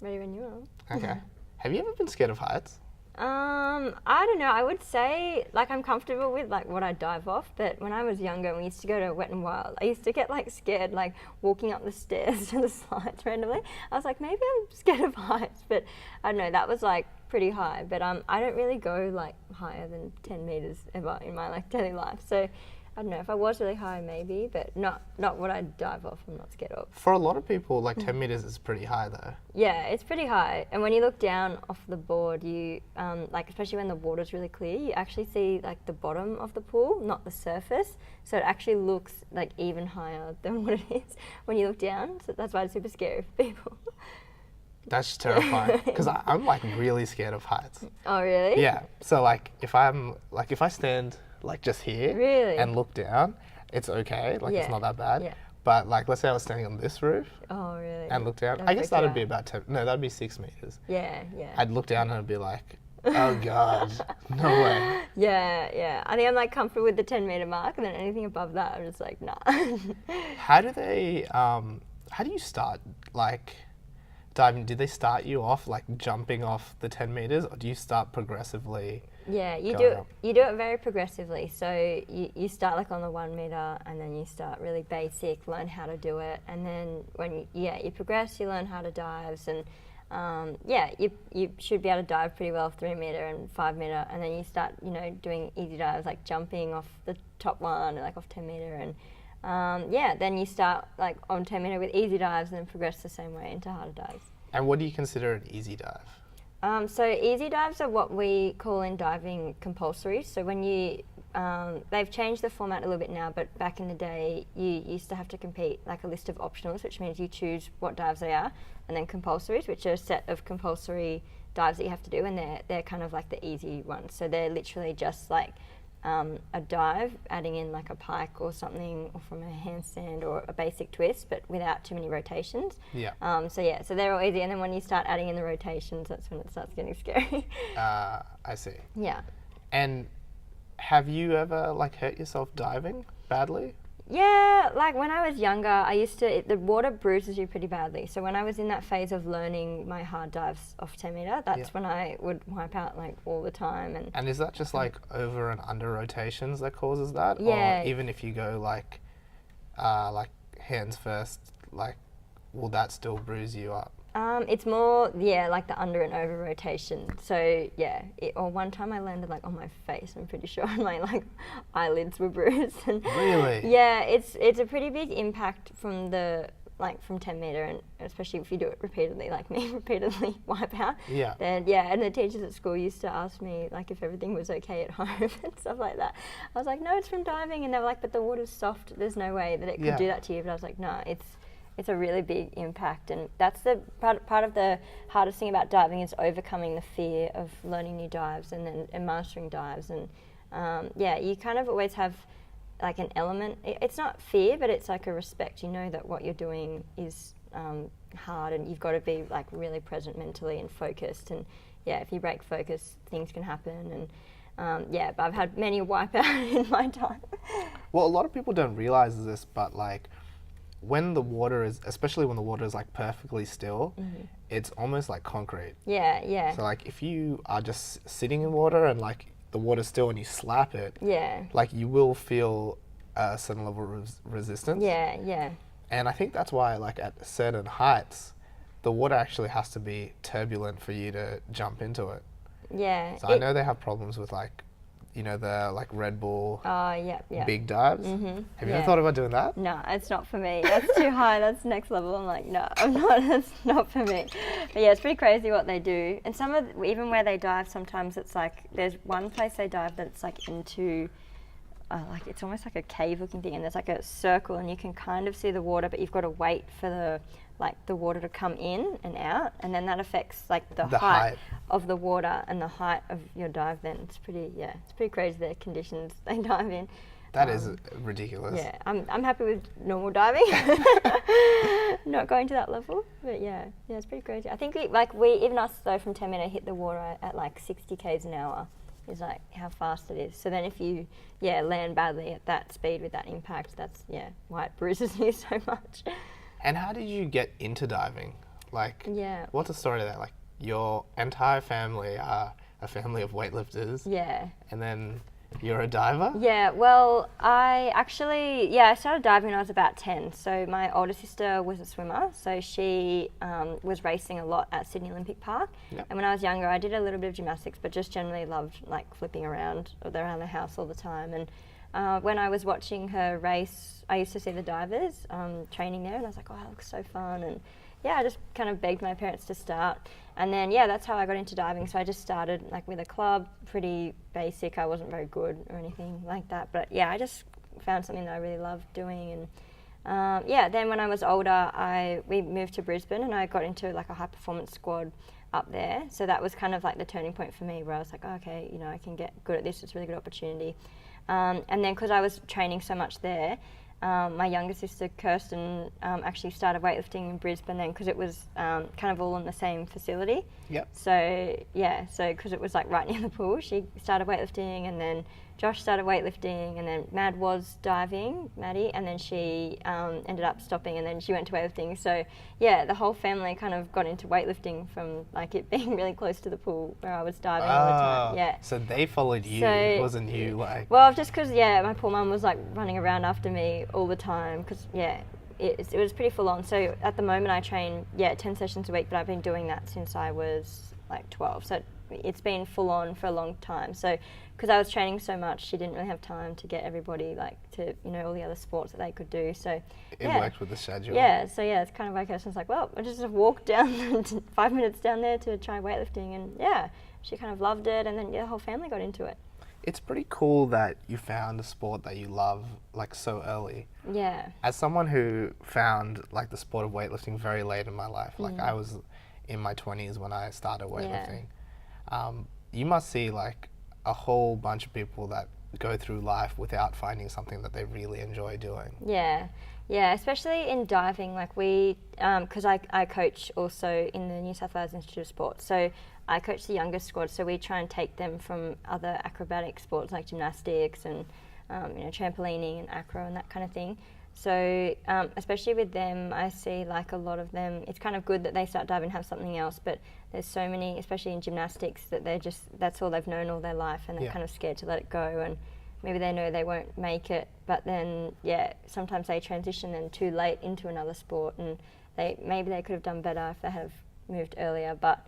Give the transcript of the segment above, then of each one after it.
Ready when you are. Okay. Have you ever been scared of heights? I don't know. I would say like I'm comfortable with like what I dive off, but when I was younger, we used to go to Wet n Wild. I used to get like scared, like walking up the stairs to the slides randomly. I was like, maybe I'm scared of heights, but I don't know. That was like pretty high, but I don't really go like higher than 10 meters ever in my like daily life. So I don't know, if I was really high maybe, but not what I'd dive off. I'm not scared of. For a lot of people, like 10 meters is pretty high though. Yeah, it's pretty high. And when you look down off the board, you like especially when the water's really clear, you actually see like the bottom of the pool, not the surface. So it actually looks like even higher than what it is when you look down. So that's why it's super scary for people. That's terrifying because I'm like really scared of heights. Oh really? Yeah. So like if I stand like just here Really? and look down, it's okay. Like Yeah. it's not that bad. Yeah. But like let's say I was standing on this roof Oh really? and look down. That'd I guess freak you that'd be out. about 10. No, that'd be 6 meters. Yeah, yeah. I'd look down and I'd be like, oh god, no way. Yeah, yeah. I think I'm like comfortable with the 10-meter mark, and then anything above that, I'm just like, nah. How do you start like diving? Do they start you off like jumping off the 10 meters, or do you start progressively? Yeah, you Going do up. you do it very progressively. So you start like on the 1 meter, and then you start really basic, learn how to do it, and then when you progress, you learn how to dives, and you should be able to dive pretty well 3 meter and 5 meter, and then you start doing easy dives like jumping off the top one or like off 10 meter, and then you start like on 10 meter with easy dives, and then progress the same way into harder dives. And what do you consider an easy dive? So easy dives are what we call in diving compulsory. So when they've changed the format a little bit now, but back in the day you used to have to compete like a list of optionals, which means you choose what dives they are, and then compulsories, which are a set of compulsory dives that you have to do, and they're kind of like the easy ones. So they're literally just like a dive, adding in like a pike or something, or from a handstand or a basic twist, but without too many rotations. Yeah. So they're all easy, and then when you start adding in the rotations, that's when it starts getting scary. I see. Yeah. And have you ever like hurt yourself diving badly? Yeah, like when I was younger, the water bruises you pretty badly. So when I was in that phase of learning my hard dives off 10 meter, that's when I would wipe out like all the time. And is that just like over and under rotations that causes that? Yeah. Or even if you go like hands first, like will that still bruise you up? It's more, like the under and over rotation. So or one time I landed like on my face, I'm pretty sure, and my like eyelids were bruised. And Really? Yeah, it's a pretty big impact from 10 meter, and especially if you do it repeatedly, like me, repeatedly wipe out. Yeah. Then and the teachers at school used to ask me like if everything was okay at home and stuff like that. I was like, no, it's from diving, and they were like, but the water's soft. There's no way that it could do that to you. But I was like, no, it's a really big impact, and that's the part of the hardest thing about diving is overcoming the fear of learning new dives and mastering dives, and you kind of always have like an element. It's not fear, but it's like a respect. You know that what you're doing is hard, and you've got to be like really present mentally and focused. And if you break focus, things can happen. And but I've had many wipeout in my time. Well, a lot of people don't realize this, but like when the water is, especially when the water is like perfectly still, it's almost like concrete. Yeah, yeah. So like if you are just sitting in water and like the water's still and you slap it, like you will feel a certain level of resistance. Yeah, yeah. And I think that's why like at certain heights, the water actually has to be turbulent for you to jump into it. Yeah. So I know they have problems with like, the like Red Bull big dives. Mm-hmm. Have you ever thought about doing that? No, it's not for me. That's too high. That's next level. I'm like, no, I'm not. That's not for me. But it's pretty crazy what they do. And even where they dive, sometimes it's like there's one place they dive that it's like into. Like it's almost like a cave looking thing, and there's like a circle, and you can kind of see the water, but you've got to wait for the water to come in and out, and then that affects like the height of the water and the height of your dive. Then it's pretty crazy the conditions they dive in. That is ridiculous. Yeah, I'm happy with normal diving, not going to that level. But it's pretty crazy. I think even us though from 10 meter hit the water at like 60 k's an hour. Is like how fast it is. So then if you land badly at that speed with that impact, that's why it bruises you so much. And how did you get into diving? Like, Yeah. what's the story there? Like, your entire family are a family of weightlifters. Yeah. And then you're a diver? Yeah, well, I started diving when I was about 10. So my older sister was a swimmer, so she was racing a lot at Sydney Olympic Park. Yep. And when I was younger, I did a little bit of gymnastics, but just generally loved like flipping around the house all the time. And when I was watching her race, I used to see the divers training there, and I was like, oh, that looks so fun. And yeah, I just kind of begged my parents to start. And then, yeah, that's how I got into diving. So I just started like with a club, pretty basic. I wasn't very good or anything like that. But yeah, I just found something that I really loved doing. And then when I was older, we moved to Brisbane, and I got into like a high performance squad up there. So that was kind of like the turning point for me, where I was like, oh, okay, I can get good at this. It's a really good opportunity. And then because I was training so much there, my younger sister Kirsten actually started weightlifting in Brisbane then, because it was kind of all in the same facility. Yep. So because it was like right near the pool, she started weightlifting, and then Josh started weightlifting, and then Maddie, and then she ended up stopping, and then she went to weightlifting. So yeah, the whole family kind of got into weightlifting from like it being really close to the pool where I was diving all the time. Yeah. So they followed you. So, it wasn't you like. Well, just because my poor mum was like running around after me all the time, because it was pretty full on. So at the moment I train 10 sessions a week, but I've been doing that since I was like 12. So it's been full on for a long time. So because I was training so much, she didn't really have time to get everybody like to all the other sports that they could do. So it worked with the schedule. Yeah. So it's kind of like I was like, well, I just walked down 5 minutes down there to try weightlifting, and she kind of loved it, and then the whole family got into it. It's pretty cool that you found a sport that you love like so early. Yeah. As someone who found like the sport of weightlifting very late in my life, like I was in my 20s when I started weightlifting. You must see like a whole bunch of people that go through life without finding something that they really enjoy doing. Yeah, especially in diving. Like because I coach also in the New South Wales Institute of Sport, so I coach the youngest squad. So we try and take them from other acrobatic sports like gymnastics and trampolining and acro and that kind of thing. So especially with them, I see like a lot of them, it's kind of good that they start diving and have something else, but there's so many, especially in gymnastics, that that's all they've known all their life, and they're kind of scared to let it go, and maybe they know they won't make it, but then sometimes they transition then too late into another sport, and maybe they could have done better if they had moved earlier, but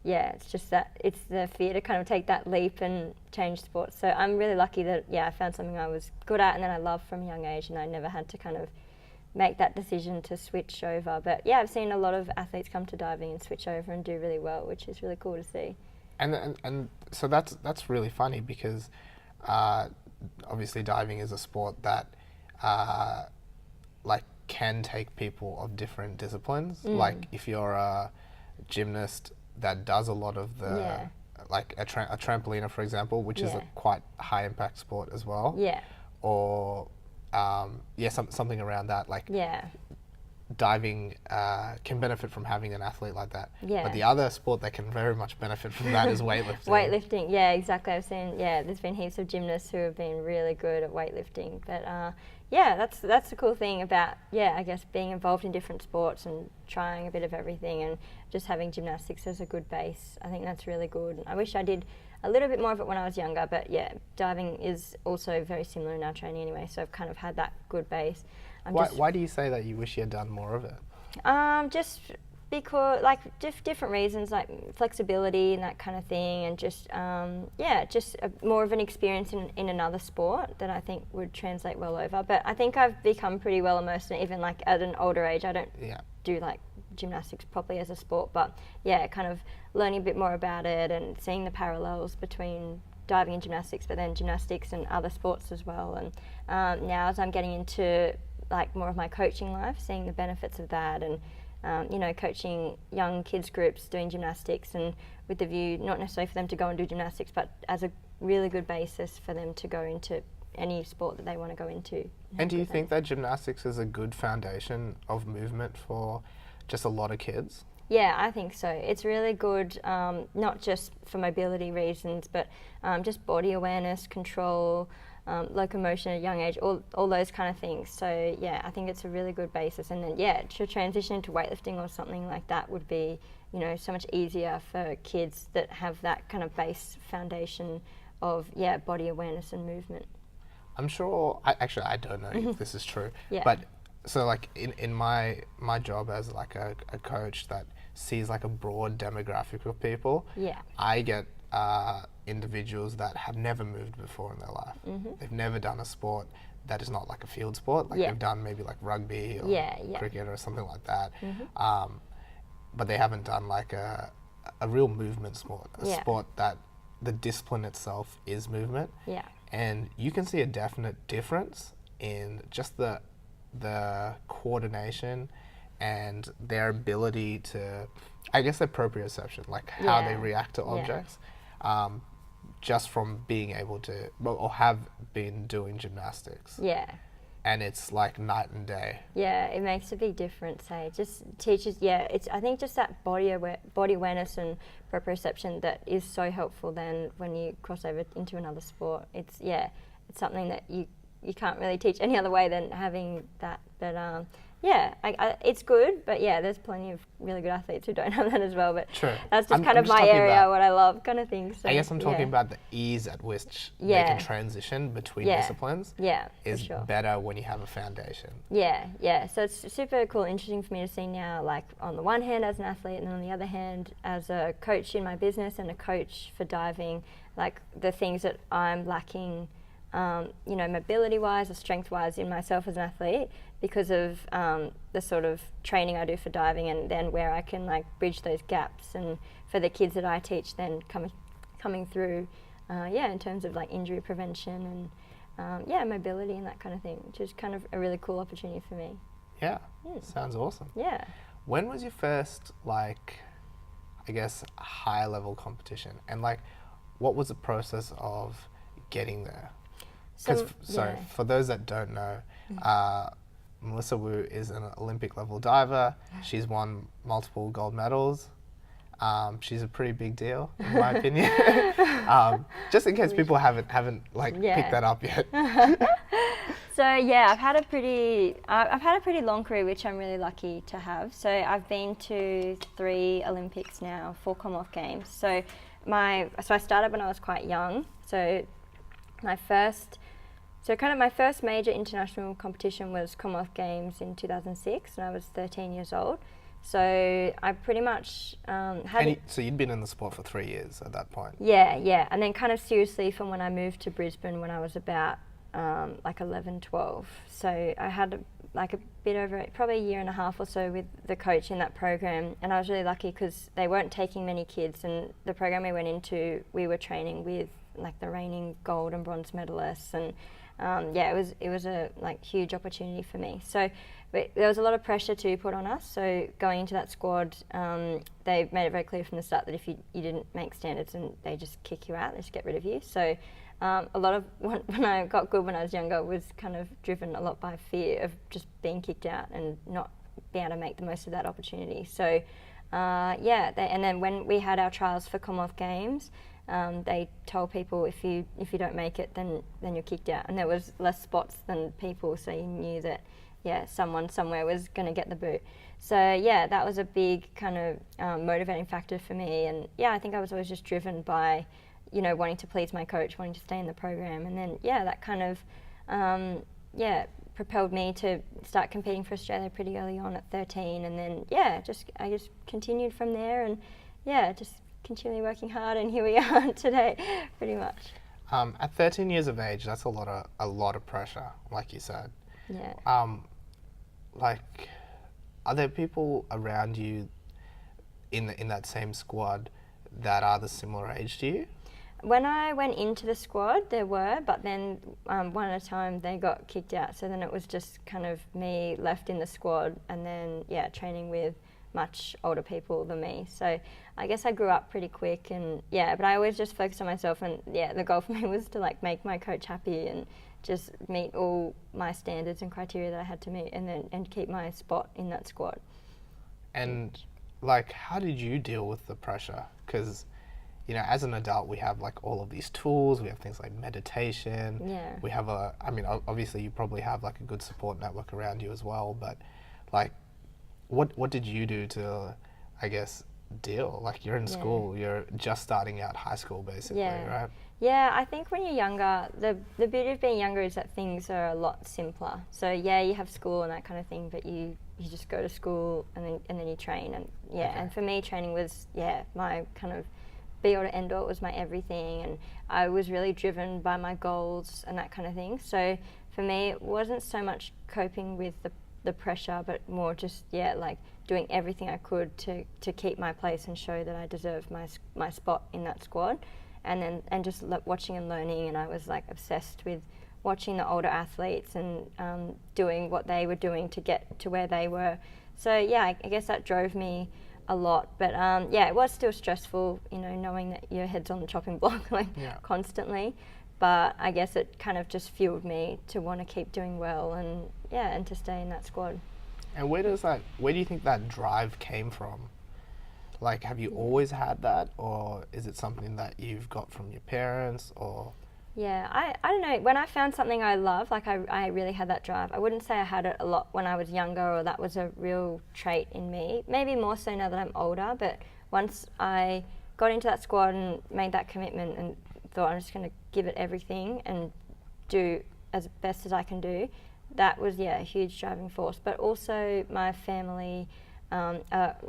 it's just that it's the fear to kind of take that leap and change sports. So I'm really lucky that I found something I was good at and then I loved from a young age, and I never had to kind of make that decision to switch over. But I've seen a lot of athletes come to diving and switch over and do really well, which is really cool to see. And so that's really funny, because obviously diving is a sport that like can take people of different disciplines. Like if you're a gymnast that does a lot of the like a trampoliner, for example, which is a quite high impact sport as well. Yeah. Or something around that. Like diving can benefit from having an athlete like that. Yeah. But the other sport that can very much benefit from that is weightlifting. Weightlifting, exactly. I've seen there's been heaps of gymnasts who have been really good at weightlifting. But that's the cool thing about I guess being involved in different sports and trying a bit of everything, and just having gymnastics as a good base. I think that's really good. I wish I did a little bit more of it when I was younger, but diving is also very similar in our training anyway, so I've kind of had that good base. Why do you say that you wish you had done more of it? Just because, like, different reasons, like flexibility and that kind of thing, and just more of an experience in another sport that I think would translate well over. But I think I've become pretty well immersed in it, even like at an older age. I don't do like gymnastics properly as a sport, but kind of learning a bit more about it and seeing the parallels between diving and gymnastics, but then gymnastics and other sports as well. And now as I'm getting into like more of my coaching life, seeing the benefits of that, and coaching young kids groups doing gymnastics, and with the view not necessarily for them to go and do gymnastics, but as a really good basis for them to go into any sport that they want to go into. And do you think that gymnastics is a good foundation of movement for just a lot of kids? Yeah, I think so. It's really good, not just for mobility reasons, but just body awareness, control, locomotion at a young age, all those kind of things. So yeah, I think it's a really good basis. And then yeah, to transition into weightlifting or something like that would be, you know, so much easier for kids that have that kind of base foundation of body awareness and movement. I'm sure, I don't know if this is true, Yeah. but so like in my job as like a coach that sees like a broad demographic of people, I get individuals that have never moved before in their life. They've never done a sport that is not like a field sport, like they've done maybe like rugby or cricket or something like that, but they haven't done like a real movement sport, a sport that the discipline itself is movement. And you can see a definite difference in just the coordination and their ability to, I guess, their proprioception, like how they react to objects, just from being able to, or have been doing gymnastics. And it's like night and day. Yeah, it makes a big difference. It just teaches. It's, I think, just that body awareness and proprioception that is so helpful. Then when you cross over into another sport, it's something that you can't really teach any other way than having that. But it's good. But there's plenty of really good athletes who don't have that as well. But that's just kind of my area, what I love, kind of thing. So I guess I'm talking about the ease at which they can transition between disciplines. Is better when you have a foundation. So it's super cool, interesting for me to see now, like on the one hand as an athlete, and then on the other hand as a coach in my business and a coach for diving, like the things that I'm lacking, you know, mobility-wise or strength-wise in myself as an athlete, because of the sort of training I do for diving, and then where I can like bridge those gaps, and for the kids that I teach then coming through, in terms of like injury prevention and mobility and that kind of thing, which is kind of a really cool opportunity for me. Sounds awesome. When was your first, like, I guess, higher level competition, and like what was the process of getting there? Because for those that don't know, Melissa Wu is an Olympic level diver. She's won multiple gold medals. She's a pretty big deal, in my opinion. Just in case people haven't picked that up yet. So I've had a pretty long career, which I'm really lucky to have. So I've been to 3 Olympics now, 4 Commonwealth Games. So I started when I was quite young. So my first major international competition was Commonwealth Games in 2006, and I was 13 years old. So I pretty much so you'd been in the sport for 3 years at that point? Yeah. And then kind of seriously from when I moved to Brisbane when I was about like 11, 12. So I had like a bit over, probably a year and a half or so with the coach in that program, and I was really lucky because they weren't taking many kids, and the program we went into, we were training with like the reigning gold and bronze medalists, and it was a like huge opportunity for me. So there was a lot of pressure to put on us. So going into that squad, they made it very clear from the start that if you didn't make standards, and they just kick you out, they just get rid of you. So a lot of when I got good when I was younger was kind of driven a lot by fear of just being kicked out and not being able to make the most of that opportunity. So and then when we had our trials for Commonwealth Games, they told people if you don't make it, then you're kicked out, and there was less spots than people, so you knew that someone somewhere was going to get the boot. So that was a big kind of motivating factor for me, and I think I was always just driven by wanting to please my coach, wanting to stay in the program, and then that kind of propelled me to start competing for Australia pretty early on at 13, and then I just continued from there, and just continually working hard, and here we are today, pretty much. At 13 years of age, that's a lot of pressure, like you said. Like, are there people around you in that same squad that are the similar age to you? When I went into the squad, there were, but then one at a time they got kicked out. So then it was just kind of me left in the squad, and then training with much older people than me. So I guess I grew up pretty quick, and but I always just focused on myself, and the goal for me was to like make my coach happy and just meet all my standards and criteria that I had to meet, and keep my spot in that squad. And like, how did you deal with the pressure? Because you know, as an adult, we have like all of these tools. We have things like meditation. Yeah. We have obviously you probably have like a good support network around you as well. But like, what did you do to, I guess, deal? Like, you're in school, you're just starting out high school basically, right? Yeah, I think when you're younger, the beauty of being younger is that things are a lot simpler. So yeah, you have school and that kind of thing, but you just go to school and then you train, and and for me training was my kind of be all to end all. It was my everything, and I was really driven by my goals and that kind of thing. So for me, it wasn't so much coping with the pressure, but more just like doing everything I could to keep my place and show that I deserved my spot in that squad. And just watching and learning, and I was like obsessed with watching the older athletes and doing what they were doing to get to where they were. So I guess that drove me a lot. But it was still stressful, you know, knowing that your head's on the chopping block constantly. But I guess it kind of just fueled me to want to keep doing well and to stay in that squad. And where do you think that drive came from? Like, have you always had that, or is it something that you've got from your parents, or? Yeah, I don't know. When I found something I love, like I really had that drive. I wouldn't say I had it a lot when I was younger, or that was a real trait in me. Maybe more so now that I'm older, but once I got into that squad and made that commitment and thought I'm just going to give it everything and do as best as I can do, that was a huge driving force. But also my family,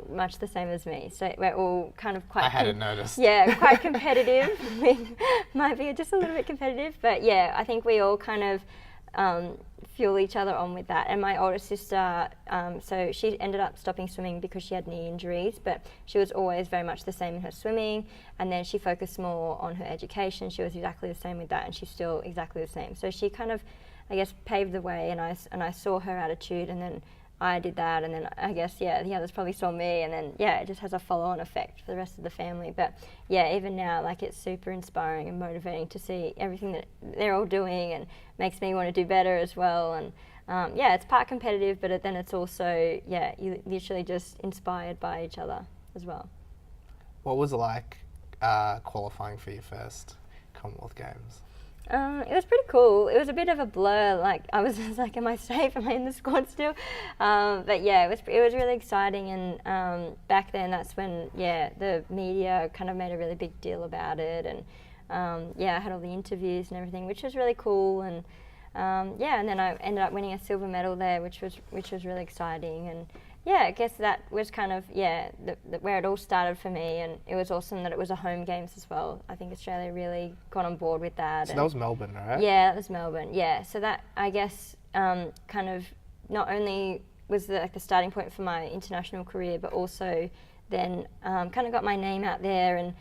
much the same as me, so we're all kind of quite. I hadn't noticed. Yeah, quite competitive. We might be just a little bit competitive, but I think we all kind of fuel each other on with that. And my older sister, so she ended up stopping swimming because she had knee injuries, but she was always very much the same in her swimming. And then she focused more on her education. She was exactly the same with that, and she's still exactly the same. So she kind of, I guess, paved the way, and I saw her attitude, and then I did that, and then I guess the others probably saw me, and then it just has a follow-on effect for the rest of the family. But even now, like, it's super inspiring and motivating to see everything that they're all doing, and makes me want to do better as well. And it's part competitive, but then it's also you literally just inspired by each other as well. What was it like qualifying for your first Commonwealth Games? It was pretty cool. It was a bit of a blur. Like, I was just like, am I safe? Am I in the squad still? But it was really exciting. And back then, that's when the media kind of made a really big deal about it. And I had all the interviews and everything, which was really cool. And and then I ended up winning a silver medal there, which was really exciting. And I guess that was kind of where it all started for me, and it was awesome that it was a home games as well. I think Australia really got on board with that. So that was Melbourne, right? Yeah, that was Melbourne. Yeah, so that, I guess, kind of not only was the starting point for my international career, but also then kind of got my name out there and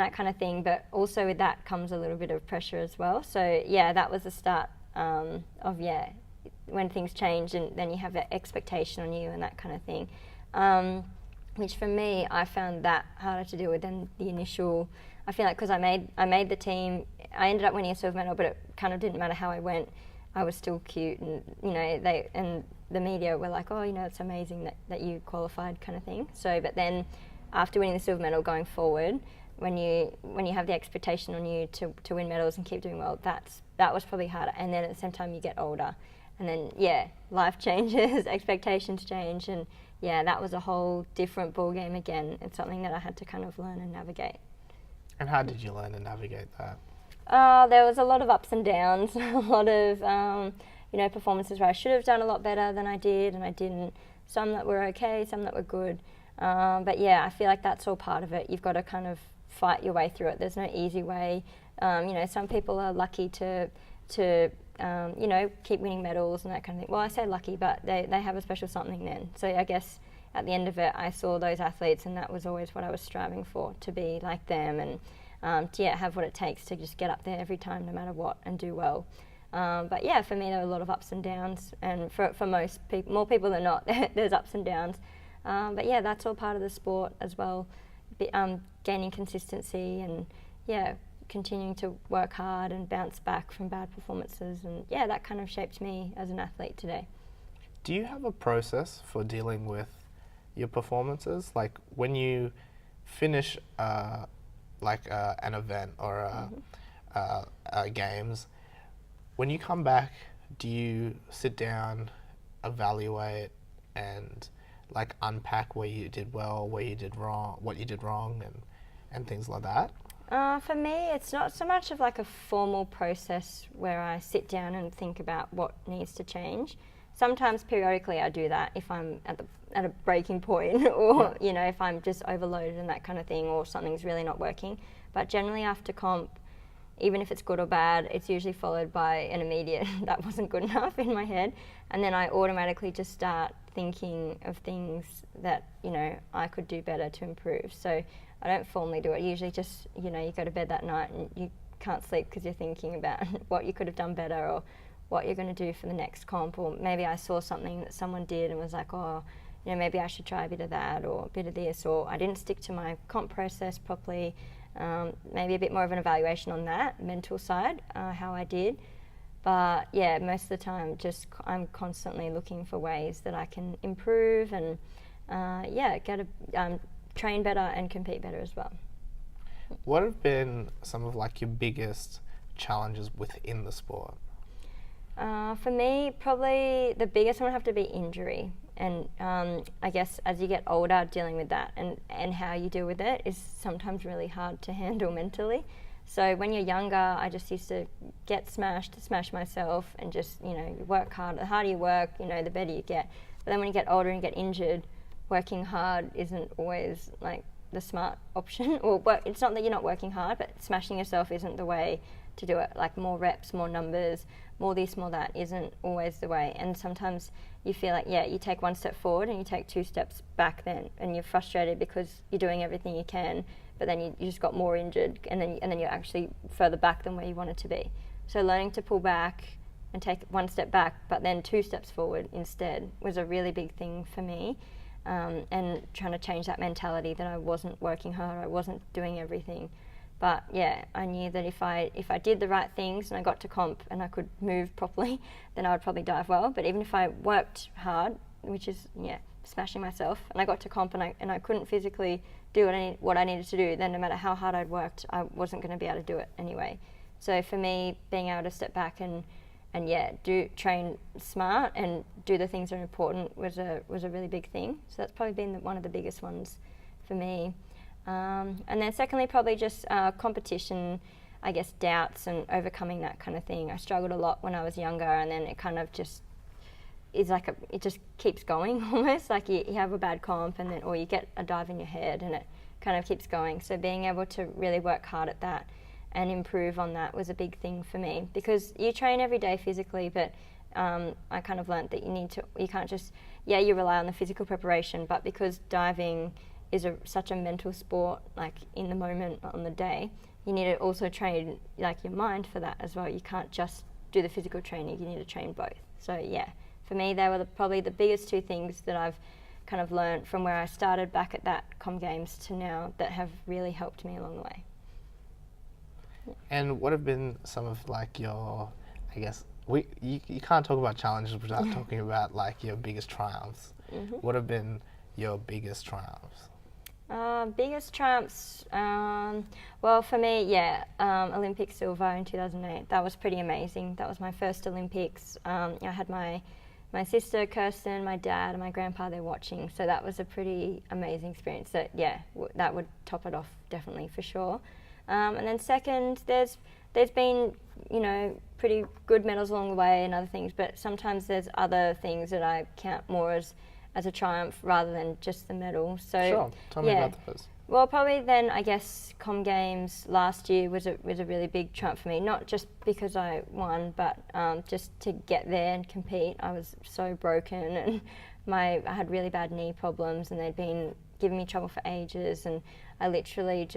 that kind of thing. But also with that comes a little bit of pressure as well. So that was the start of when things change, and then you have that expectation on you and that kind of thing, which for me, I found that harder to deal with than the initial. I feel like because I made the team, I ended up winning a silver medal, but it kind of didn't matter how I went. I was still cute, and the media were like, oh, it's amazing that you qualified, kind of thing. So, but then after winning the silver medal, going forward, when you have the expectation on you to win medals and keep doing well, that was probably harder. And then at the same time, you get older. And then, life changes, expectations change, and that was a whole different ball game again. It's something that I had to kind of learn and navigate. And how did you learn to navigate that? There was a lot of ups and downs, a lot of, performances where I should have done a lot better than I did, and I didn't. Some that were okay, some that were good. But I feel like that's all part of it. You've got to kind of fight your way through it. There's no easy way. Some people are lucky to keep winning medals and that kind of thing. Well, I say lucky, but they have a special something then. So I guess at the end of it, I saw those athletes, and that was always what I was striving for, to be like them and to have what it takes to just get up there every time, no matter what, and do well. But for me, there were a lot of ups and downs, and for most people, more people than not, there's ups and downs. But that's all part of the sport as well, gaining consistency and continuing to work hard and bounce back from bad performances, and that kind of shaped me as an athlete today. Do you have a process for dealing with your performances? Like, when you finish like an event or a games, when you come back, do you sit down, evaluate, and like unpack where you did well, where you did wrong, what you did wrong, and things like that? For me, it's not so much of like a formal process where I sit down and think about what needs to change. Sometimes periodically I do that if I'm at a breaking point or, you know, if I'm just overloaded and that kind of thing, or something's really not working. But generally after comp, even if it's good or bad, it's usually followed by an immediate that wasn't good enough in my head. And then I automatically just start thinking of things that, you know, I could do better to improve. So I don't formally do it. Usually just, you know, you go to bed that night and you can't sleep because you're thinking about what you could have done better or what you're going to do for the next comp. Or maybe I saw something that someone did and was like, oh, you know, maybe I should try a bit of that or a bit of this, or I didn't stick to my comp process properly. Maybe a bit more of an evaluation on that mental side, how I did. But yeah, most of the time just I'm constantly looking for ways that I can improve and get a train better and compete better as well. What have been some of like your biggest challenges within the sport? For me, probably the biggest one would have to be injury. And I guess as you get older, dealing with that and how you deal with it is sometimes really hard to handle mentally. So when you're younger, I just used to get smashed, smash myself, and just, you know, work hard. The harder you work, you know, the better you get. But then when you get older and you get injured, working hard isn't always like the smart option. Or it's not that you're not working hard, but smashing yourself isn't the way to do it. Like more reps, more numbers, more this, more that isn't always the way. And sometimes you feel like, you take one step forward and you take 2 steps back then, and you're frustrated because you're doing everything you can, but then you just got more injured, and then you're actually further back than where you wanted to be. So learning to pull back and take 1 step back, but then 2 steps forward instead was a really big thing for me. And trying to change that mentality that I wasn't working hard, I wasn't doing everything. But yeah, I knew that if I did the right things and I got to comp and I could move properly, then I would probably dive well. But even if I worked hard, which is smashing myself, and I got to comp and I couldn't physically do what I needed to do, then no matter how hard I'd worked, I wasn't going to be able to do it anyway. So for me, being able to step back and train smart and do the things that are important was a really big thing. So that's probably been one of the biggest ones for me. And then secondly, probably just competition, I guess, doubts and overcoming that kind of thing. I struggled a lot when I was younger, and then it kind of just is like it just keeps going almost. Like you have a bad comp, and then or you get a dive in your head, and it kind of keeps going. So being able to really work hard at that and improve on that was a big thing for me, because you train every day physically, but I kind of learnt that you can't just you rely on the physical preparation, but because diving is such a mental sport, like in the moment on the day, you need to also train like your mind for that as well. You can't just do the physical training, you need to train both. So for me they were probably the biggest 2 things that I've kind of learned from where I started back at that Com Games to now that have really helped me along the way. And what have been some of like your, I guess, you can't talk about challenges without talking about like your biggest triumphs. Mm-hmm. What have been your biggest triumphs? Biggest triumphs, well for me, Olympic silver in 2008. That was pretty amazing. That was my first Olympics. I had my sister Kirsten, my dad and my grandpa there watching, so that was a pretty amazing experience. That that would top it off definitely for sure. And then second, there's been, you know, pretty good medals along the way and other things, but sometimes there's other things that I count more as a triumph rather than just the medal. So sure, tell me about those. Well, probably then I guess Com Games last year was a really big triumph for me. Not just because I won, but just to get there and compete. I was so broken, and I had really bad knee problems, and they'd been giving me trouble for ages, and I literally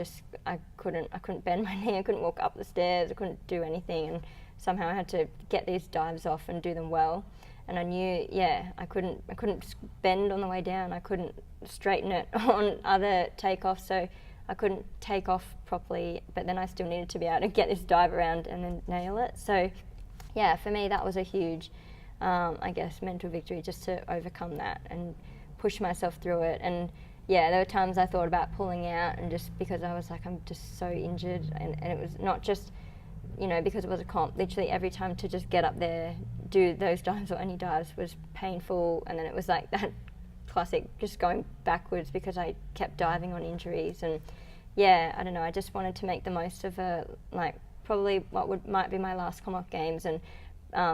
I couldn't bend my knee, I couldn't walk up the stairs, I couldn't do anything, and somehow I had to get these dives off and do them well. And I knew, I couldn't bend on the way down, I couldn't straighten it on other takeoffs, so I couldn't take off properly, but then I still needed to be able to get this dive around and then nail it. So for me that was a huge, I guess, mental victory, just to overcome that and push myself through it. And yeah, there were times I thought about pulling out, and just because I was like, I'm just so injured, and it was not just, you know, because it was a comp. Literally every time to just get up there, do those dives or any dives was painful, and then it was like that classic just going backwards because I kept diving on injuries. And yeah, I don't know, I just wanted to make the most of probably what might be my last Commonwealth Games, and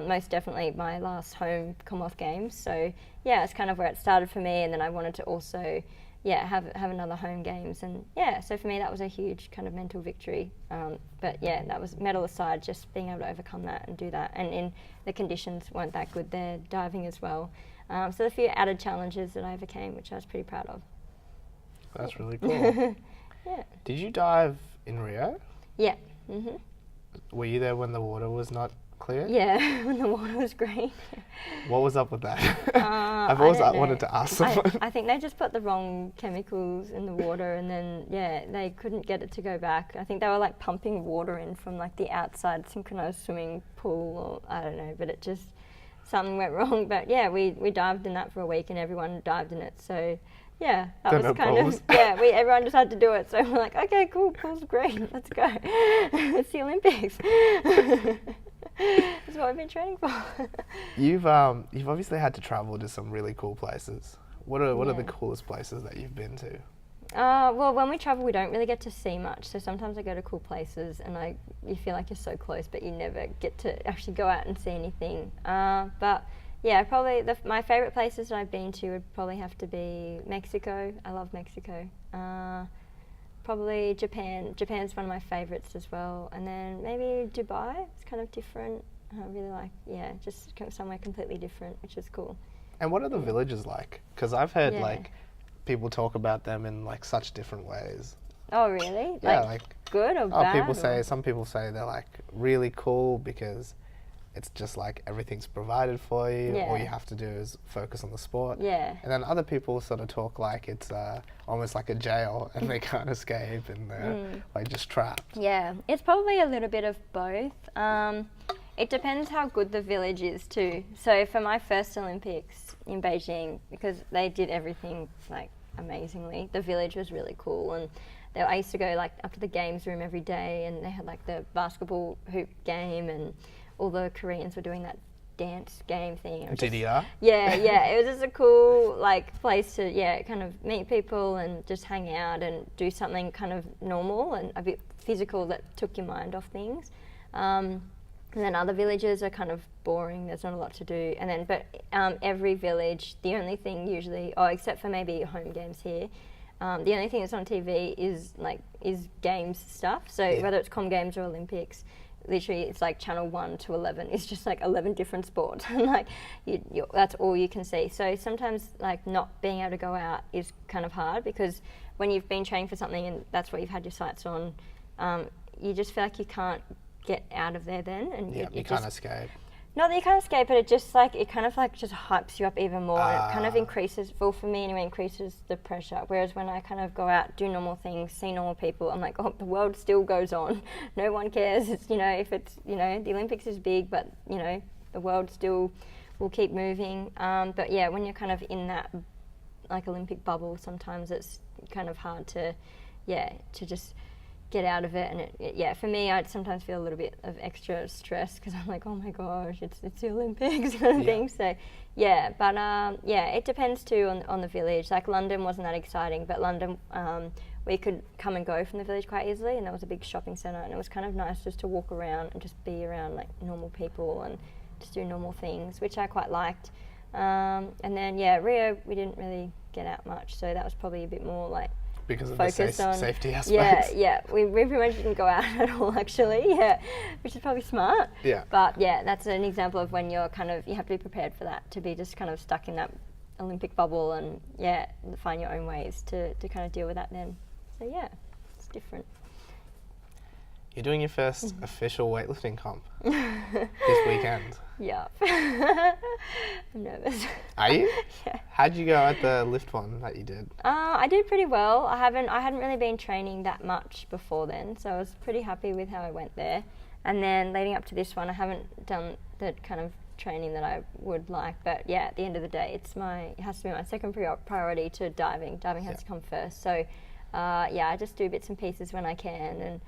most definitely my last home Commonwealth Games. So yeah, it's kind of where it started for me, and then I wanted to also have another home games, and yeah, so for me that was a huge kind of mental victory. But yeah, that was medal aside, just being able to overcome that and do that, and in the conditions weren't that good there, diving as well. So a few added challenges that I overcame, which I was pretty proud of. That's really cool. Yeah. Did you dive in Rio? Yeah. Were you there when the water was not clear? Yeah, when the water was green. What was up with that? I've always wanted to ask someone. I think they just put the wrong chemicals in the water, and then they couldn't get it to go back. I think they were like pumping water in from like the outside synchronized swimming pool, or I don't know, but it just, something went wrong. But yeah, we dived in that for a week, and everyone dived in it. So yeah, that was kind of, everyone just had to do it. So we're like, okay, cool, pool's great, let's go. It's the Olympics. That's what I've been training for. You've obviously had to travel to some really cool places. What are the coolest places that you've been to? Well, when we travel, we don't really get to see much. So sometimes I go to cool places, and you feel like you're so close, but you never get to actually go out and see anything. But yeah, probably my favourite places that I've been to would probably have to be Mexico. I love Mexico. Probably Japan. Japan's one of my favourites as well. And then maybe Dubai. It's kind of different. I really like, just somewhere completely different, which is cool. And what are the villages like? Because I've heard like people talk about them in like such different ways. Oh really? Yeah, like good or bad? Some people say they're like really cool because it's just like everything's provided for you. All you have to do is focus on the sport. Yeah. And then other people sort of talk like it's almost like a jail, and they can't escape, and they're like just trapped. Yeah, it's probably a little bit of both. It depends how good the village is too. So for my first Olympics in Beijing, because they did everything like amazingly, the village was really cool, and I used to go like up to the games room every day, and they had like the basketball hoop game, and all the Koreans were doing that dance game thing. DDR? Yeah, it was just a cool like place to kind of meet people and just hang out and do something kind of normal and a bit physical that took your mind off things. And then other villages are kind of boring, there's not a lot to do. And then, but every village, the only thing usually, except for maybe home games here, the only thing that's on TV is games stuff. So whether it's Com Games or Olympics, literally it's like channel 1 to 11. It's just like 11 different sports. And like that's all you can see. So sometimes like not being able to go out is kind of hard, because when you've been training for something and that's what you've had your sights on, you just feel like you can't get out of there then, and you can't escape. Not that you can't escape, but it just hypes you up even more, and it kind of increases, well for me anyway, increases the pressure. Whereas when I kind of go out, do normal things, see normal people, I'm like, oh, the world still goes on. No one cares. It's, if it's, the Olympics is big, but the world still will keep moving. But yeah, when you're kind of in that like Olympic bubble, sometimes it's kind of hard to just get out of it. And for me, I'd sometimes feel a little bit of extra stress because I'm like, oh my gosh, it's the Olympics kind of thing. So it depends too on the village. Like London wasn't that exciting, but London we could come and go from the village quite easily, and there was a big shopping centre, and it was kind of nice just to walk around and just be around like normal people and just do normal things, which I quite liked. And then Rio, we didn't really get out much, so that was probably a bit more like because of the safety aspects. We pretty much didn't go out at all actually, which is probably smart. Yeah. But that's an example of when you're you have to be prepared for that, to be just kind of stuck in that Olympic bubble, and find your own ways to kind of deal with that then. So it's different. You're doing your first official weightlifting comp this weekend. Yeah. I'm nervous. Are you? Yeah. How'd you go at the lift one that you did? I did pretty well. I hadn't really been training that much before then, so I was pretty happy with how I went there. And then leading up to this one, I haven't done the kind of training that I would like. But yeah, at the end of the day, it has to be my second priority to diving. Diving has to come first. So I just do bits and pieces when I can, and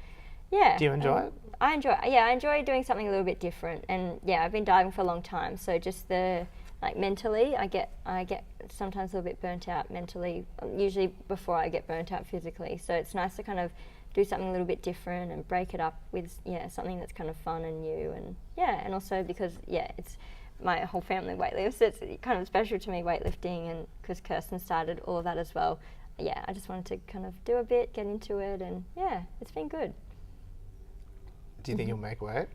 yeah. Do you enjoy it? I enjoy doing something a little bit different, and yeah, I've been diving for a long time. So just mentally, I get sometimes a little bit burnt out mentally, usually before I get burnt out physically. So it's nice to kind of do something a little bit different and break it up with something that's kind of fun and new, and also because it's my whole family weightlifts. So it's kind of special to me, weightlifting, and because Kirsten started all of that as well. Yeah, I just wanted to kind of do a bit, get into it, and yeah, it's been good. Do you think you'll make weight?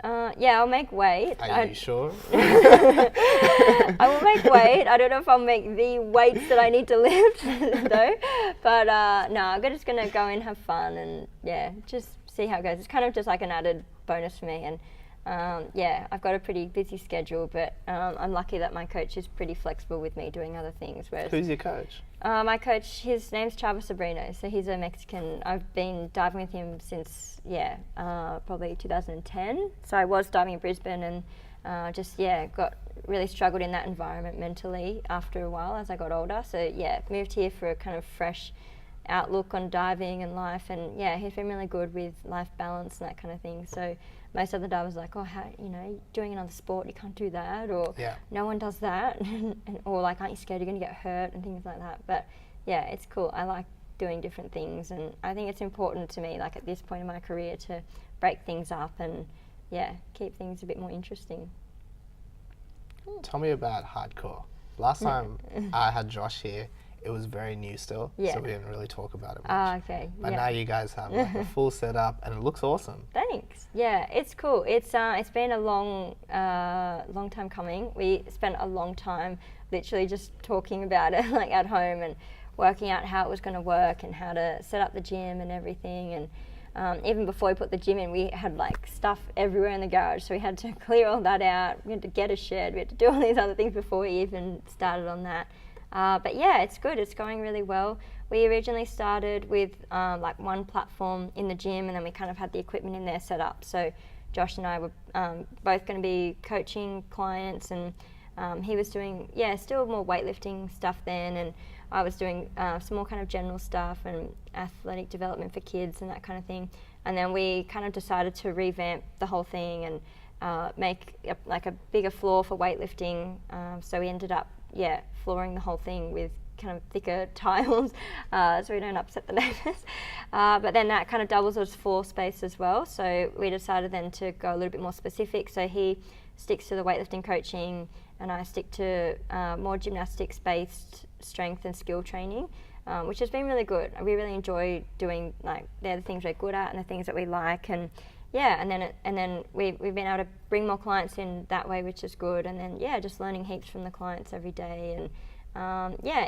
I'll make weight. Are you sure? I will make weight. I don't know if I'll make the weights that I need to lift, though. But I'm just going to go and have fun and, just see how it goes. It's kind of just like an added bonus for me. And, I've got a pretty busy schedule, but I'm lucky that my coach is pretty flexible with me doing other things. Whereas who's your coach? My coach, his name's Sabrino, so he's a Mexican. I've been diving with him since, probably 2010. So I was diving in Brisbane and got really struggled in that environment mentally after a while as I got older. So moved here for a kind of fresh outlook on diving and life, and he's been really good with life balance and that kind of thing. So most other divers are like, doing another sport, you can't do that, or no one does that, or like, aren't you scared you're going to get hurt and things like that. But it's cool. I like doing different things, and I think it's important to me, like at this point in my career, to break things up and keep things a bit more interesting. Tell me about hardcore. Last time I had Josh here, it was very new still, so we didn't really talk about it much. Okay. But now you guys have like a full setup, and it looks awesome. Thanks. Yeah, it's cool. It's been a long time coming. We spent a long time literally just talking about it, like at home, and working out how it was going to work and how to set up the gym and everything. And even before we put the gym in, we had like stuff everywhere in the garage, so we had to clear all that out. We had to get a shed. We had to do all these other things before we even started on that. But it's good. It's going really well. We originally started with like one platform in the gym, and then we kind of had the equipment in there set up. So Josh and I were both going to be coaching clients, and he was doing still more weightlifting stuff then, and I was doing some more kind of general stuff and athletic development for kids and that kind of thing. And then we kind of decided to revamp the whole thing and make a bigger floor for weightlifting. So we ended up flooring the whole thing with kind of thicker tiles, so we don't upset the neighbours. But then that kind of doubles as floor space as well. So we decided then to go a little bit more specific. So he sticks to the weightlifting coaching, and I stick to more gymnastics-based strength and skill training, which has been really good. We really enjoy doing, like, they're the things we're good at and the things that we like, and then we've been able to bring more clients in that way, which is good. And then just learning heaps from the clients every day, and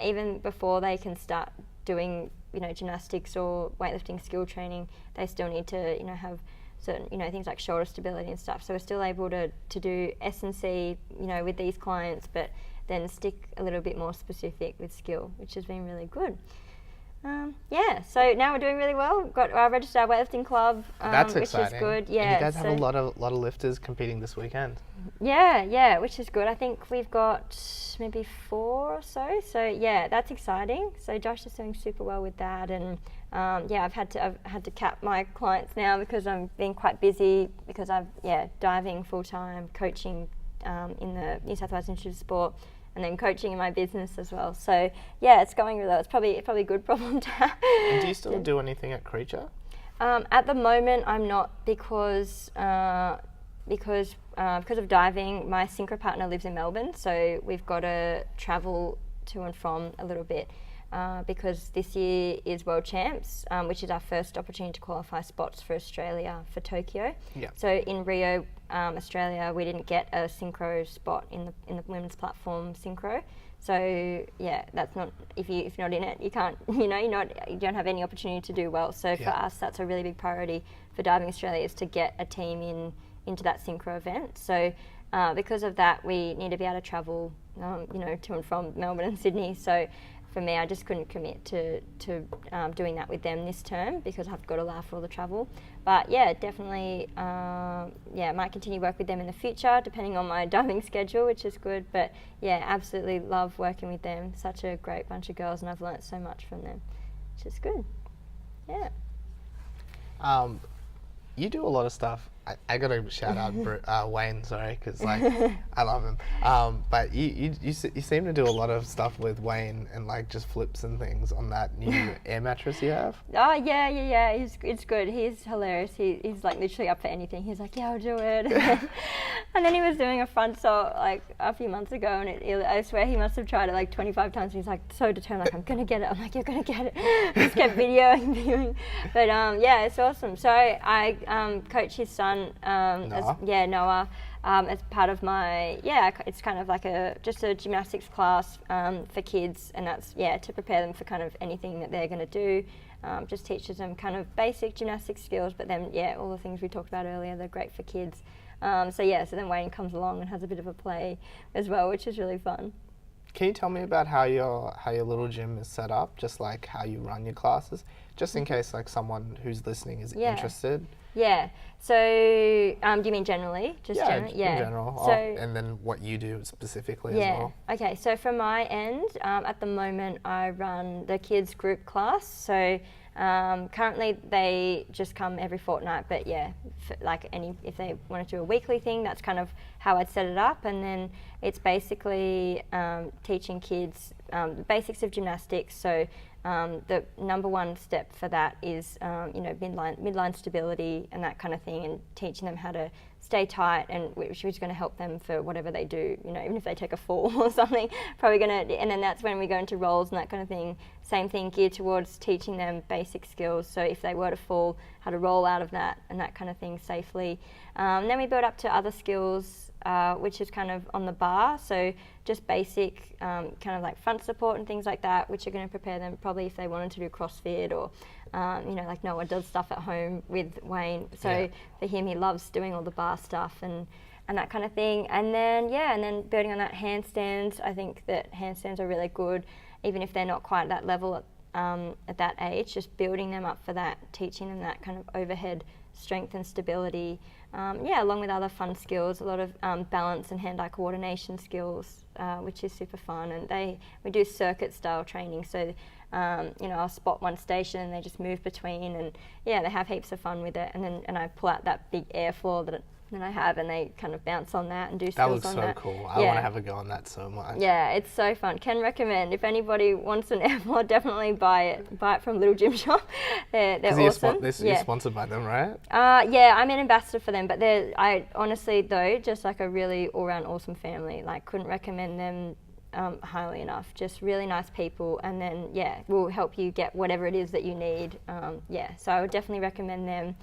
even before they can start doing gymnastics or weightlifting skill training, they still need to have certain things like shoulder stability and stuff. So we're still able to do S&C with these clients, but then stick a little bit more specific with skill, which has been really good. So now we're doing really well. We've got our registered weightlifting club, That's which exciting. is good. And you guys have a lot of lifters competing this weekend. Yeah, which is good. I think we've got maybe 4 or so. So that's exciting. So Josh is doing super well with that, and I've had to cap my clients now because I'm being quite busy because I'm diving full time, coaching in the New South Wales Institute of Sport, and then coaching in my business as well. So it's going really well. It's probably a good problem to have. And do you still do anything at Creature? At the moment, I'm not because of diving. My synchro partner lives in Melbourne, so we've got to travel to and from a little bit because this year is World Champs, which is our first opportunity to qualify spots for Australia for Tokyo. Yeah. So in Rio, Australia, we didn't get a synchro spot in the women's platform synchro. So that's not, if you're not in it, you can't, you don't have any opportunity to do well. So for us, that's a really big priority for Diving Australia, is to get a team into that synchro event. So because of that, we need to be able to travel, to and from Melbourne and Sydney. So for me, I just couldn't commit to doing that with them this term because I've got to allow for all the travel. But yeah, definitely, might continue work with them in the future, depending on my diving schedule, which is good. But yeah, absolutely love working with them. Such a great bunch of girls, and I've learnt so much from them, which is good. Yeah. You do a lot of stuff. I got to shout out Wayne, sorry, because like I love him. But you seem to do a lot of stuff with Wayne and like just flips and things on that new air mattress you have. Oh yeah. It's good. He's hilarious. He's like literally up for anything. He's like, yeah, I'll do it. And then he was doing a front salt like a few months ago, and I swear he must have tried it like 25 times. And he's like so determined, like I'm gonna get it. I'm like, you're gonna get it. Just kept videoing. But yeah, it's awesome. So I coach his son. Noah. As part of my, it's kind of like just a gymnastics class for kids, and that's, to prepare them for kind of anything that they're going to do. Just teaches them kind of basic gymnastics skills, but then, all the things we talked about earlier, they're great for kids. So then Wayne comes along and has a bit of a play as well, which is really fun. Can you tell me about how your little gym is set up, just like how you run your classes, just in case like someone who's listening is interested? Yeah. So, do you mean generally? Generally? Yeah, in general. So, and then what you do specifically as well. Okay. So from my end, at the moment, I run the kids group class. So currently they just come every fortnight, but if they want to do a weekly thing, that's kind of how I'd set it up. And then it's basically teaching kids the basics of gymnastics. So the number one step for that is midline stability and that kind of thing, and teaching them how to stay tight, and which is going to help them for whatever they do, even if they take a fall or something, probably going to, and then that's when we go into rolls and that kind of thing. Same thing, geared towards teaching them basic skills, so if they were to fall, how to roll out of that and that kind of thing safely. Then we build up to other skills, which is kind of on the bar, so just basic kind of like front support and things like that, which are going to prepare them probably if they wanted to do CrossFit or like Noah does stuff at home with Wayne. So for him, he loves doing all the bar stuff and that kind of thing. And then building on that, handstands. I think that handstands are really good, even if they're not quite at that level at that age. Just building them up for that, teaching them that kind of overhead strength and stability. Along with other fun skills, a lot of balance and hand-eye coordination skills, which is super fun. And we do circuit style training, so I'll spot one station and they just move between, and they have heaps of fun with it. And I pull out that big air floor that I have, and they kind of bounce on that and do skills on that. That looks so cool. I want to have a go on that so much. Yeah, it's so fun. Can recommend. If anybody wants an air floor, definitely buy it. Buy it from Little Gym Shop. They're awesome. You're sponsored by them, right? I'm an ambassador for them, but I honestly though, just like a really all-round awesome family. Like, couldn't recommend them highly enough. Just really nice people, and then will help you get whatever it is that you need. So I would definitely recommend them.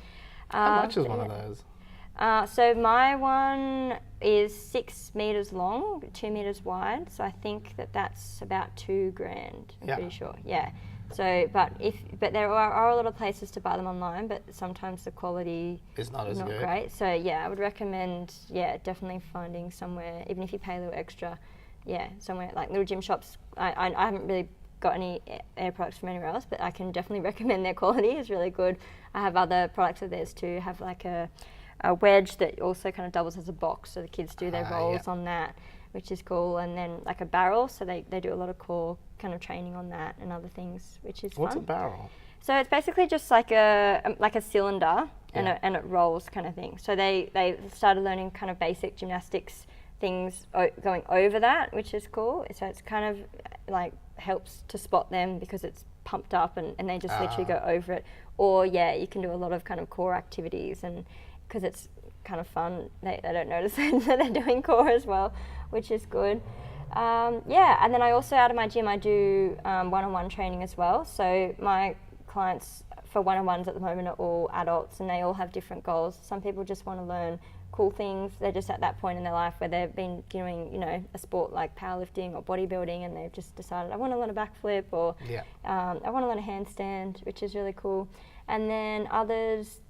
How much is one of those? So my one is 6 meters long, 2 meters wide. So I think that's about $2,000. I'm pretty sure. Yeah. So, but there are a lot of places to buy them online, but sometimes the quality is not good. Great. So I would recommend definitely finding somewhere, even if you pay a little extra. Somewhere like Little Gym Shops. I haven't really got any air products from anywhere else, but I can definitely recommend their quality is really good. I have other products of theirs too. Have like a wedge that also kind of doubles as a box, so the kids do their rolls on that, which is cool. And then like a barrel, so they do a lot of core kind of training on that and other things, which is What's fun. a barrel? So it's basically just like a cylinder and it rolls kind of thing. So they started learning kind of basic gymnastics things going over that, which is cool. So it's kind of like helps to spot them because it's pumped up and they just literally go over it. Or you can do a lot of kind of core activities, and because it's kind of fun, they don't notice that they're doing core as well, which is good. And then I also, out of my gym, I do one-on-one training as well. So my clients for one-on-ones at the moment are all adults, and they all have different goals. Some people just want to learn cool things. They're just at that point in their life where they've been doing, a sport like powerlifting or bodybuilding, and they've just decided, I want to learn a backflip, or I want to learn a handstand, which is really cool. And then others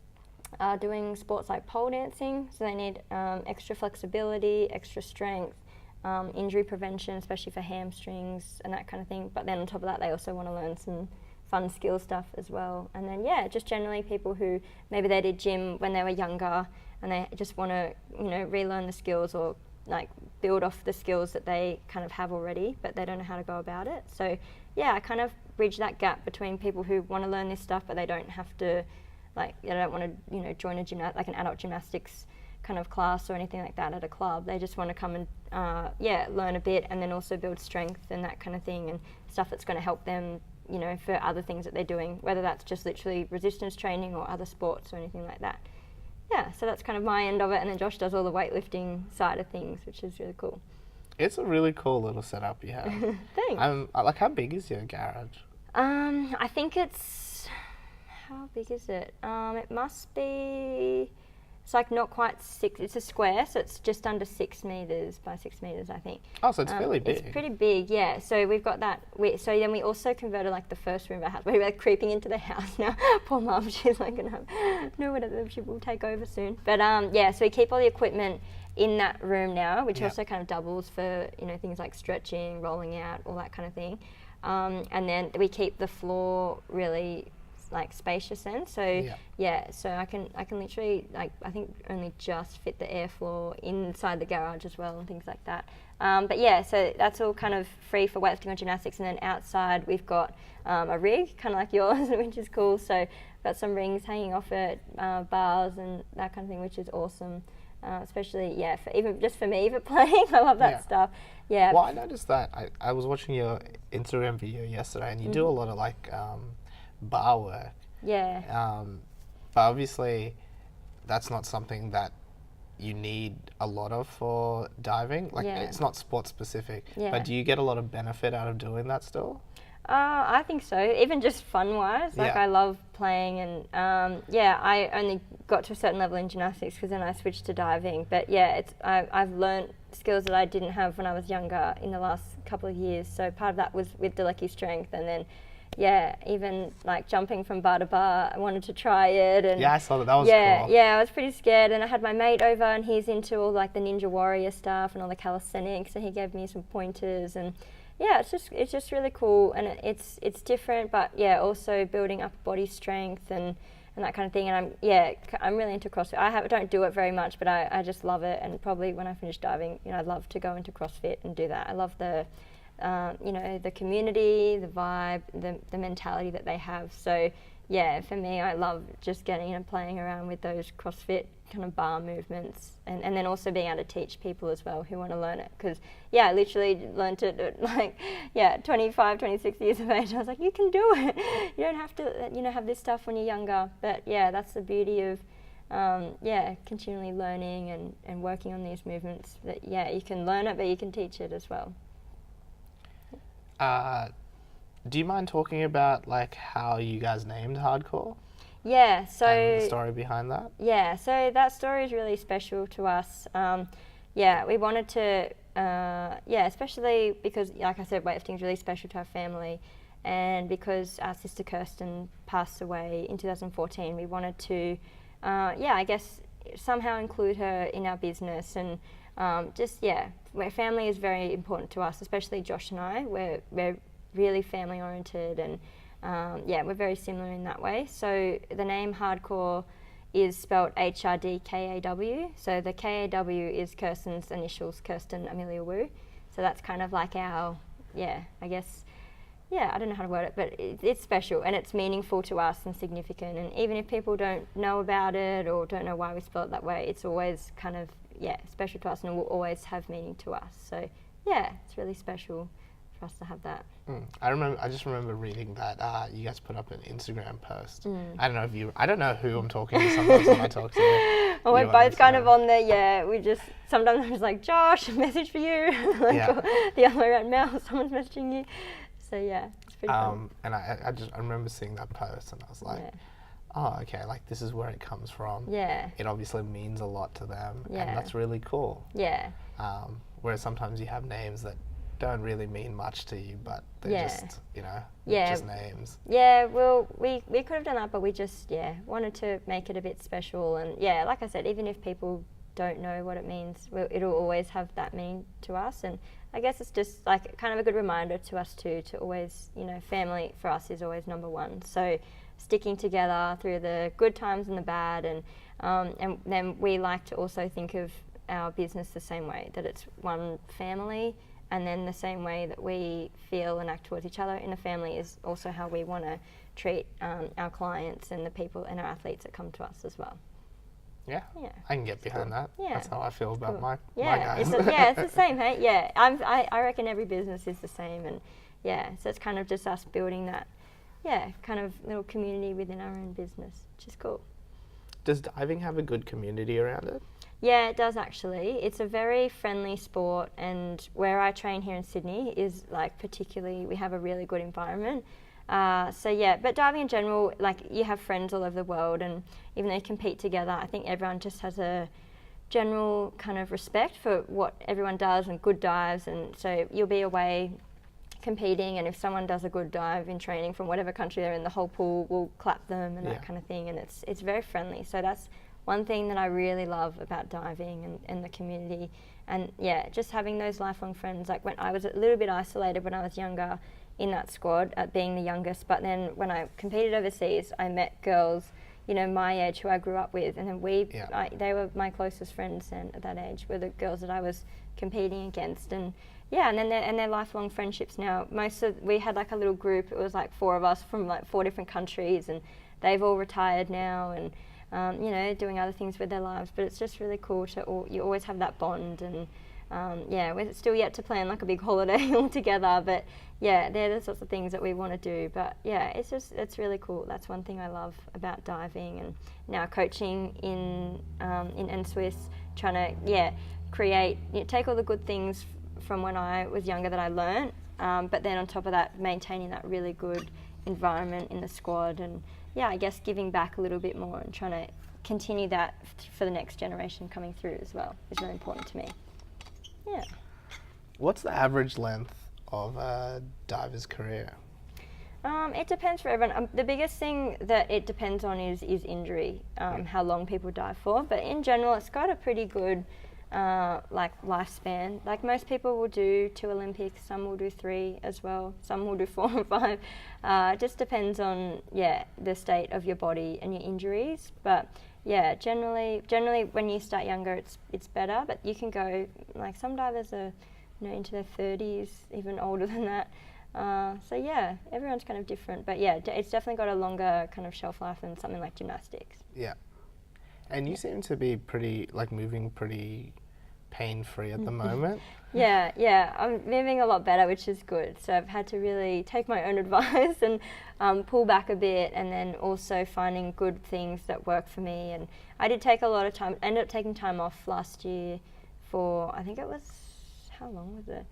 are doing sports like pole dancing, so they need extra flexibility, extra strength, injury prevention, especially for hamstrings and that kind of thing. But then on top of that, they also want to learn some fun skill stuff as well. And then, just generally people who maybe they did gym when they were younger and they just want to, relearn the skills or like build off the skills that they kind of have already, but they don't know how to go about it. So I kind of bridge that gap between people who want to learn this stuff, but they don't have to, like, they don't want to, join an adult gymnastics kind of class or anything like that at a club. They just want to come and, learn a bit and then also build strength and that kind of thing and stuff that's going to help them, for other things that they're doing, whether that's just literally resistance training or other sports or anything like that. Yeah, so that's kind of my end of it, and then Josh does all the weightlifting side of things, which is really cool. It's a really cool little setup you have. Thanks. Like, how big is your garage? I think it's, how big is it? It must be, it's like not quite 6, it's a square, so it's just under 6 meters by 6 meters, I think. Oh, so it's fairly big. It's pretty big, yeah. So we've got that, so then we also converted like the first room of our house. We're like creeping into the house now. Poor mum, she's like gonna have no whatever, she will take over soon. But so we keep all the equipment in that room now, which also kind of doubles for, things like stretching, rolling out, all that kind of thing. And then we keep the floor really like spacious then, so so I can literally, like, I think only just fit the airflow inside the garage as well and things like that. But so that's all kind of free for weightlifting or gymnastics, and then outside we've got a rig, kind of like yours, which is cool. So got some rings hanging off it, bars and that kind of thing, which is awesome. Especially for even just for me for playing, I love that stuff. Yeah. Well, I noticed that I was watching your Instagram video yesterday, and you do a lot of like bar work. Yeah. But obviously, that's not something that you need a lot of for diving. Like, it's not sport specific. Yeah. But do you get a lot of benefit out of doing that still? I think so. Even just fun-wise, like I love playing, and I only got to a certain level in gymnastics because then I switched to diving. But I've learned skills that I didn't have when I was younger in the last couple of years. So part of that was with the Lecky strength, and then even like jumping from bar to bar, I wanted to try it. And I saw that. That was cool. Yeah, I was pretty scared, and I had my mate over, and he's into all like the Ninja Warrior stuff and all the calisthenics, so he gave me some pointers, and it's just really cool, and it's different, but also building up body strength and that kind of thing. And I'm really into CrossFit. I don't do it very much, but I just love it, and probably when I finish diving, I'd love to go into CrossFit and do that. I love the the community, the vibe, the mentality that they have. So for me, I love just getting and playing around with those CrossFit kind of bar movements, and then also being able to teach people as well who want to learn it, because I literally learned it at like 25, 26 years of age. I was like, you can do it. You don't have to have this stuff when you're younger. But that's the beauty of continually learning and working on these movements, that you can learn it, but you can teach it as well. Do you mind talking about like how you guys named Hardcore? Yeah, so and the story behind that? Yeah, so that story is really special to us. We wanted to, especially because, like I said, weightlifting is really special to our family, and because our sister Kirsten passed away in 2014, we wanted to, I guess, somehow include her in our business, and where family is very important to us, especially Josh and I. We're really family oriented, and we're very similar in that way. So the name Hardcore is spelled HRDKAW. So the KAW is Kirsten's initials, Kirsten Amelia Wu. So that's kind of like our, I guess, I don't know how to word it, but it's special and it's meaningful to us and significant. And even if people don't know about it or don't know why we spell it that way, it's always kind of, special to us, and it will always have meaning to us. So it's really special for us to have that. I just remember reading that you guys put up an Instagram post. I don't know who I'm talking to sometimes when I talk to you. Well, we're both kind of on there, we just, sometimes I'm just like, Josh, a message for you. Or the other way around, Mel, someone's messaging you. So it's pretty fun. And I remember seeing that post, and I was like, oh, okay, like this is where it comes from. Yeah. It obviously means a lot to them, and that's really cool. Yeah. Whereas sometimes you have names that don't really mean much to you, but they're just, just names. Yeah, well, we could have done that, but we just, wanted to make it a bit special. And like I said, even if people don't know what it means, it'll always have that meaning to us. And I guess it's just like kind of a good reminder to us too, to always, you know, family for us is always number one. So sticking together through the good times and the bad, and then we like to also think of our business the same way, that it's one family, and then the same way that we feel and act towards each other in a family is also how we want to treat our clients and the people and our athletes that come to us as well. Yeah, I can get behind that. Yeah. That's how I feel about my guys. It's the same, hey? Yeah, I reckon every business is the same, and so it's kind of just us building that, kind of little community within our own business, which is cool. Does diving have a good community around it? Yeah, it does actually. It's a very friendly sport, and where I train here in Sydney is like particularly, we have a really good environment. But diving in general, like you have friends all over the world, and even though you compete together, I think everyone just has a general kind of respect for what everyone does and good dives, and so you'll be away competing, and if someone does a good dive in training from whatever country they're in, the whole pool will clap them and that kind of thing, and it's very friendly. So that's one thing that I really love about diving and the community, and just having those lifelong friends. Like when I was a little bit isolated when I was younger in that squad, being the youngest, but then when I competed overseas, I met girls, you know, my age who I grew up with, and then they were my closest friends then at that age, were the girls that I was competing against, and then they're lifelong friendships now. We had like a little group, it was like 4 of us from like 4 different countries, and they've all retired now, and you know, doing other things with their lives, but it's just really cool you always have that bond, and we're still yet to plan like a big holiday all together, but they're the sorts of things that we want to do. But it's really cool. That's one thing I love about diving, and now coaching in Swiss, trying to create, take all the good things from when I was younger that I learnt, but then on top of that, maintaining that really good environment in the squad, and I guess giving back a little bit more and trying to continue that for the next generation coming through as well is really important to me. Yeah. What's the average length of a diver's career? It depends for everyone. The biggest thing that it depends on is injury, how long people dive for. But in general, it's got a pretty good lifespan. Like most people will do 2 Olympics, some will do 3 as well, some will do 4 or 5. It just depends on the state of your body and your injuries. But generally when you start younger, it's better. But you can go, like some divers are, you know, into their 30s, even older than that. Everyone's kind of different. But it's definitely got a longer kind of shelf life than something like gymnastics. Yeah. And you seem to be moving pretty pain-free at the moment. I'm moving a lot better, which is good. So I've had to really take my own advice and pull back a bit, and then also finding good things that work for me. And I did take a lot of time, ended up taking time off last year for, I think it was, how long was it?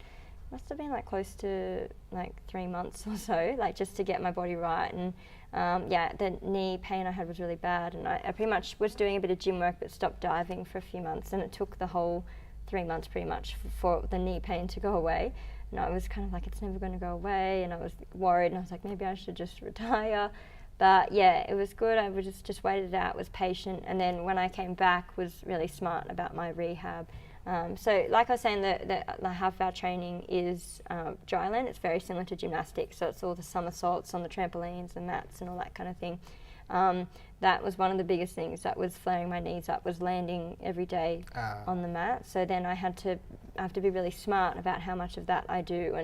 Must have been like close to like 3 months or so, like just to get my body right. And the knee pain I had was really bad, and I pretty much was doing a bit of gym work but stopped diving for a few months, and it took the whole 3 months pretty much for the knee pain to go away. And I was kind of like, it's never going to go away, and I was worried, and I was like, maybe I should just retire. But it was good. I just waited it out, was patient, and then when I came back was really smart about my rehab. So like I was saying, the half of our training is dry land. It's very similar to gymnastics, so it's all the somersaults on the trampolines and mats and all that kind of thing. That was one of the biggest things that was flaring my knees up, was landing every day on the mat. So then I have to be really smart about how much of that I do,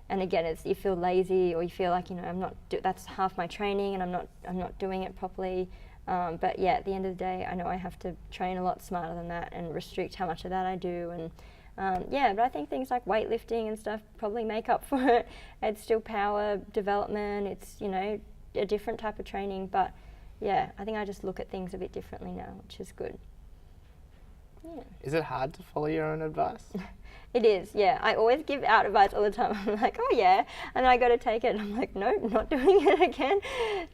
and again, it's, you feel lazy, or you feel like, you know, that's half my training and I'm not doing it properly. But at the end of the day, I know I have to train a lot smarter than that and restrict how much of that I do. And but I think things like weightlifting and stuff probably make up for it. It's still power development. It's, you know, a different type of training. But I think I just look at things a bit differently now, which is good. Yeah. Is it hard to follow your own advice? It is, I always give out advice all the time. I'm like, oh yeah, and then I go to take it and I'm like, no, not doing it again.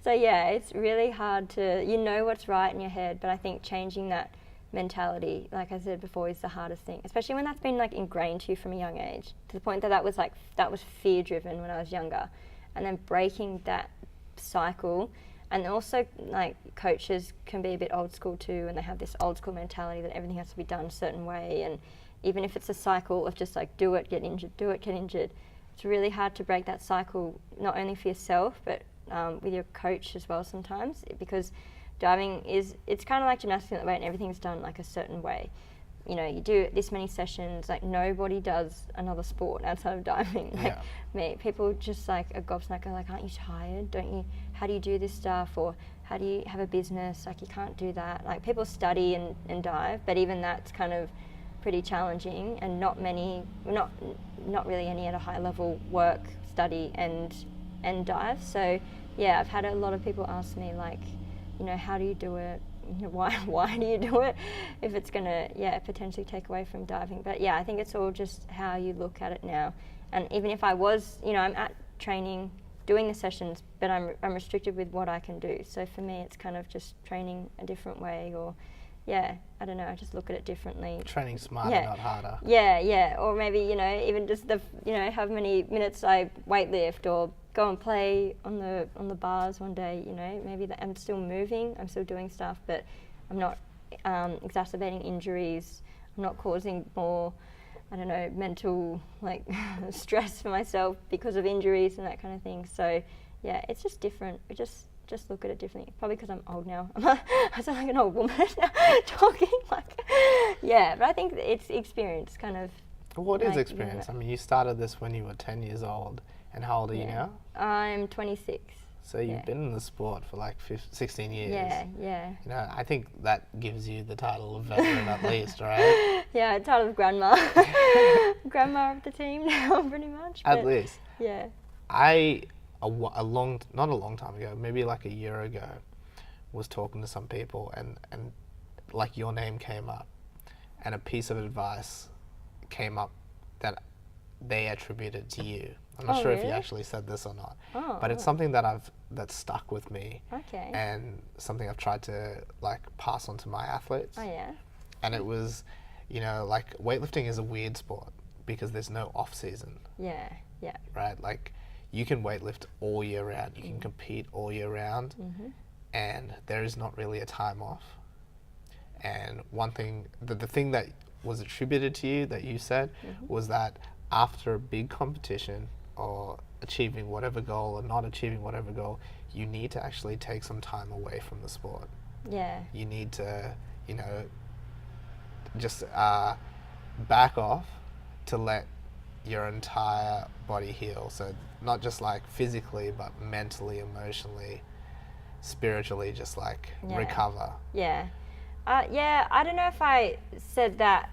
So it's really hard to, you know what's right in your head, but I think changing that mentality, like I said before, is the hardest thing, especially when that's been like ingrained to you from a young age, to the point that was fear driven when I was younger, and then breaking that cycle And also, like, coaches can be a bit old school too, and they have this old school mentality that everything has to be done a certain way. And even if it's a cycle of just like do it, get injured, do it, get injured, it's really hard to break that cycle, not only for yourself, but with your coach as well sometimes, because diving it's kind of like gymnastics in that way, and everything's done like a certain way. You know, you do this many sessions, like nobody does another sport outside of diving. Like me, people just like a gobsmacker, like, aren't you tired? Don't you, how do you do this stuff? Or how do you have a business? Like, you can't do that. Like, people study and dive, but even that's kind of pretty challenging, and not really any at a high level work, study and dive. So yeah, I've had a lot of people ask me, like, you know, how do you do it? Why do you do it if it's gonna potentially take away from diving? But yeah, I think it's all just how you look at it now. And even if I was, you know, I'm at training doing the sessions, but I'm restricted with what I can do. So for me, it's kind of just training a different way, or I don't know, I just look at it differently. Training smarter, not harder. Yeah, or maybe, you know, even just how many minutes I weightlift, or go and play on the bars one day. You know, maybe I'm still moving, I'm still doing stuff, but I'm not exacerbating injuries. I'm not causing more, I don't know, mental like stress for myself because of injuries and that kind of thing. So yeah, it's just different. We just look at it differently. Probably because I'm old now. I sound like an old woman talking like, but I think it's experience kind of. What is experience? I mean, you started this when you were 10 years old, and how old are you now? I'm 26. So you've been in the sport for like 16 years. Yeah. You know, I think that gives you the title of veteran at least, right? Yeah, title of grandma. Grandma of the team now, pretty much. At least. Yeah. Not a long time ago, maybe like a year ago, was talking to some people, and like your name came up, and a piece of advice came up that they attributed to you. I'm not sure if you actually said this or not, but it's something that stuck with me. Okay. And something I've tried to like pass on to my athletes. Oh yeah. And it was, you know, like, weightlifting is a weird sport because there's no off season. Yeah. Right? Like, you can weightlift all year round. You can compete all year round, and there is not really a time off. And one thing, the thing that was attributed to you that you said was that after a big competition, or achieving whatever goal or not achieving whatever goal, you need to actually take some time away from the sport. Yeah. You need to, you know, just back off to let your entire body heal. So not just like physically, but mentally, emotionally, spiritually, just like recover. Yeah. I don't know if I said that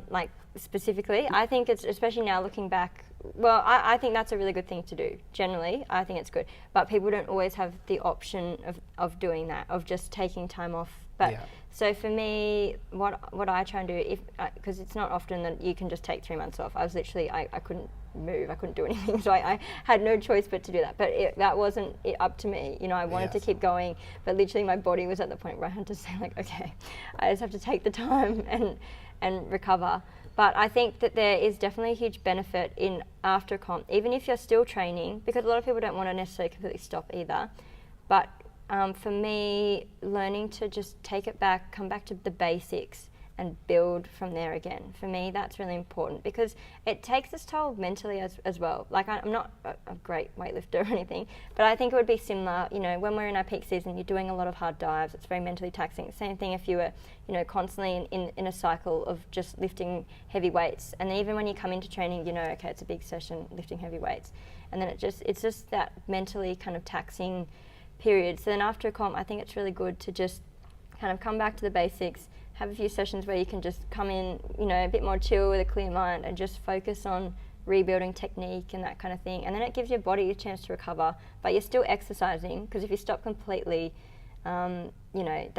like specifically. I think it's, especially now looking back, well, I think that's a really good thing to do. Generally, I think it's good. But people don't always have the option of doing that, of just taking time off. But so for me, what I try and do, because it's not often that you can just take 3 months off. I was literally, I couldn't move, I couldn't do anything, so I had no choice but to do that. But that wasn't up to me. You know, I wanted to keep going, but literally my body was at the point where I had to say, like, okay, I just have to take the time and recover. But I think that there is definitely a huge benefit in after comp, even if you're still training, because a lot of people don't want to necessarily completely stop either. But for me, learning to just take it back, come back to the basics and build from there again. For me, that's really important because it takes its toll mentally as well. Like, I'm not a great weightlifter or anything, but I think it would be similar, you know, when we're in our peak season, you're doing a lot of hard dives, it's very mentally taxing. Same thing if you were, you know, constantly in a cycle of just lifting heavy weights. And even when you come into training, you know, okay, it's a big session lifting heavy weights. And then it's just that mentally kind of taxing period. So then after a comp, I think it's really good to just kind of come back to the basics, have a few sessions where you can just come in, you know, a bit more chill with a clear mind and just focus on rebuilding technique and that kind of thing. And then it gives your body a chance to recover, but you're still exercising, because if you stop completely, you know,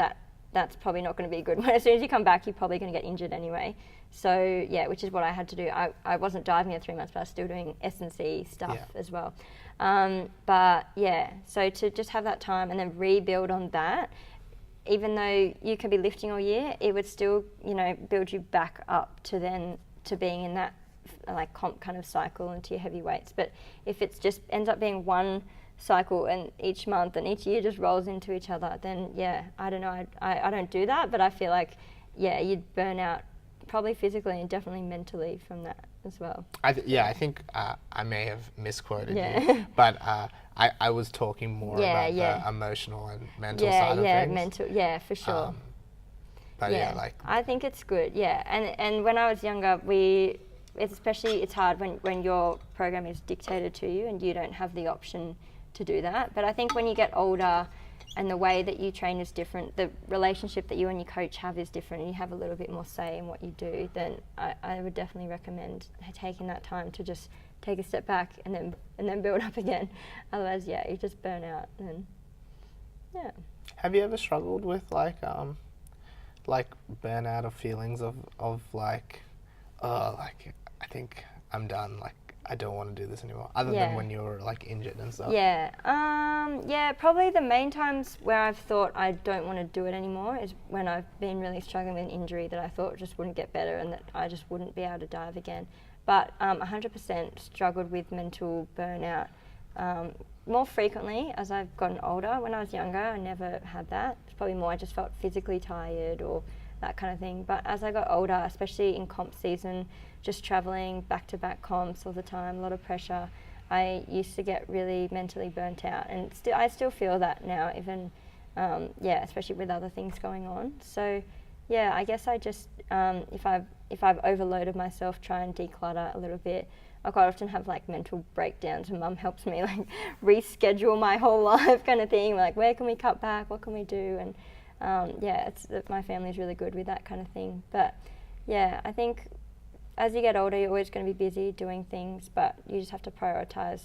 that's probably not going to be good. As soon as you come back, you're probably going to get injured anyway. So yeah, which is what I had to do. I wasn't diving at 3 months, but I was still doing S&C stuff as well. But yeah, so to just have that time and then rebuild on that, even though you can be lifting all year, it would still, you know, build you back up to being in that like comp kind of cycle into your heavy weights. But if it's just ends up being one cycle and each month and each year just rolls into each other, then I don't know, I don't do that, but I feel like you'd burn out probably physically and definitely mentally from that as well. I think I may have misquoted you, but I was talking more about the emotional and mental side of things. For sure. But I think it's good, and when I was younger, it's hard when your program is dictated to you and you don't have the option to do that. But I think when you get older and the way that you train is different, the relationship that you and your coach have is different, and you have a little bit more say in what you do, then I would definitely recommend taking that time to just take a step back and then build up again. Otherwise, you just burn out. And have you ever struggled with like burnout or feelings of like, I think I'm done, like I don't want to do this anymore, other than when you're like injured and stuff? Probably the main times where I've thought I don't want to do it anymore is when I've been really struggling with an injury that I thought just wouldn't get better and that I just wouldn't be able to dive again. But 100% struggled with mental burnout more frequently as I've gotten older. When I was younger, I never had that. It's probably more I just felt physically tired or that kind of thing. But as I got older, especially in comp season, just traveling back-to-back comps all the time, a lot of pressure, I used to get really mentally burnt out. And I still feel that now, even, especially with other things going on. So, I guess I just, if I've overloaded myself, try and declutter a little bit. I quite often have like mental breakdowns, and Mum helps me like reschedule my whole life kind of thing. Like, where can we cut back? What can we do? And my family's really good with that kind of thing. But I think as you get older, you're always going to be busy doing things, but you just have to prioritize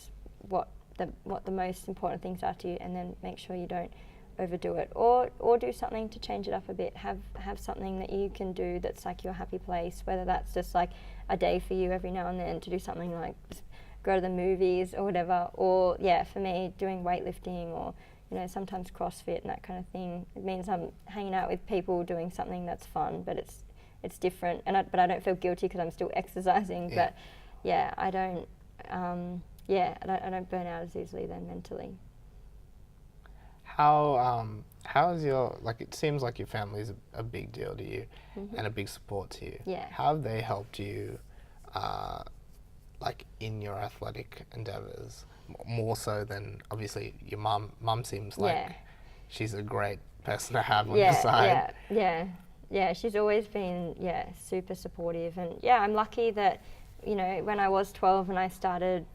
what the most important things are to you, and then make sure you don't overdo it, or do something to change it up a bit. Have something that you can do that's like your happy place, whether that's just like a day for you every now and then to do something like just go to the movies or whatever, or for me, doing weightlifting or sometimes CrossFit and that kind of thing. It means I'm hanging out with people doing something that's fun, but it's different, but I don't feel guilty because I'm still exercising. But I don't burn out as easily then mentally. How is your, like, it seems like your family is a big deal to you and a big support to you. How have they helped you like in your athletic endeavors, more so than obviously your mum? Mum seems like she's a great person to have on your side. She's always been super supportive, and I'm lucky that when I was 12 and I started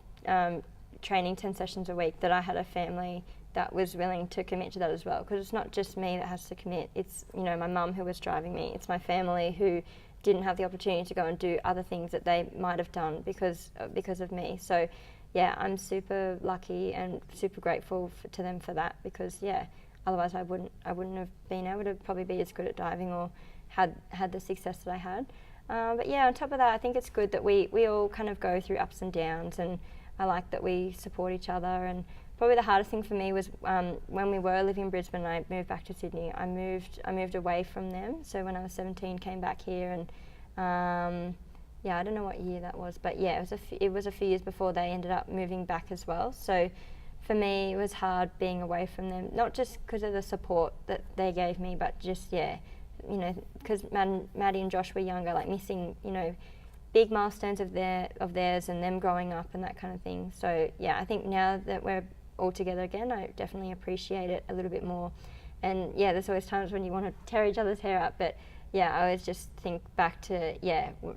training 10 sessions a week, that I had a family that was willing to commit to that as well, because it's not just me that has to commit. It's my mum who was driving me. It's my family who didn't have the opportunity to go and do other things that they might have done because of me. So I'm super lucky and super grateful to them for that, because otherwise I wouldn't have been able to probably be as good at diving or had the success that I had. But on top of that, I think it's good that we all kind of go through ups and downs, and I like that we support each other. And probably the hardest thing for me was when we were living in Brisbane, I moved back to Sydney. I moved away from them. So when I was 17, came back here, and I don't know what year that was, but it was a few years before they ended up moving back as well. So for me, it was hard being away from them, not just because of the support that they gave me, but just because Maddie and Josh were younger, like missing big milestones of theirs and them growing up and that kind of thing. So I think now that we're all together again, I definitely appreciate it a little bit more. And there's always times when you want to tear each other's hair out, but I always just think back to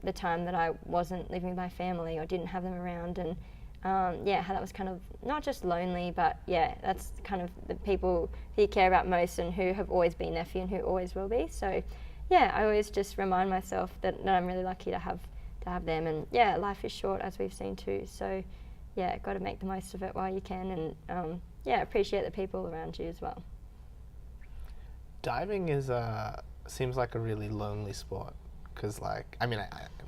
the time that I wasn't living with my family or didn't have them around, and how that was kind of not just lonely, but that's kind of the people who you care about most and who have always been there for you and who always will be. So I always just remind myself that I'm really lucky to have them. And life is short, as we've seen too, so got to make the most of it while you can, and appreciate the people around you as well. Diving seems like a really lonely sport, because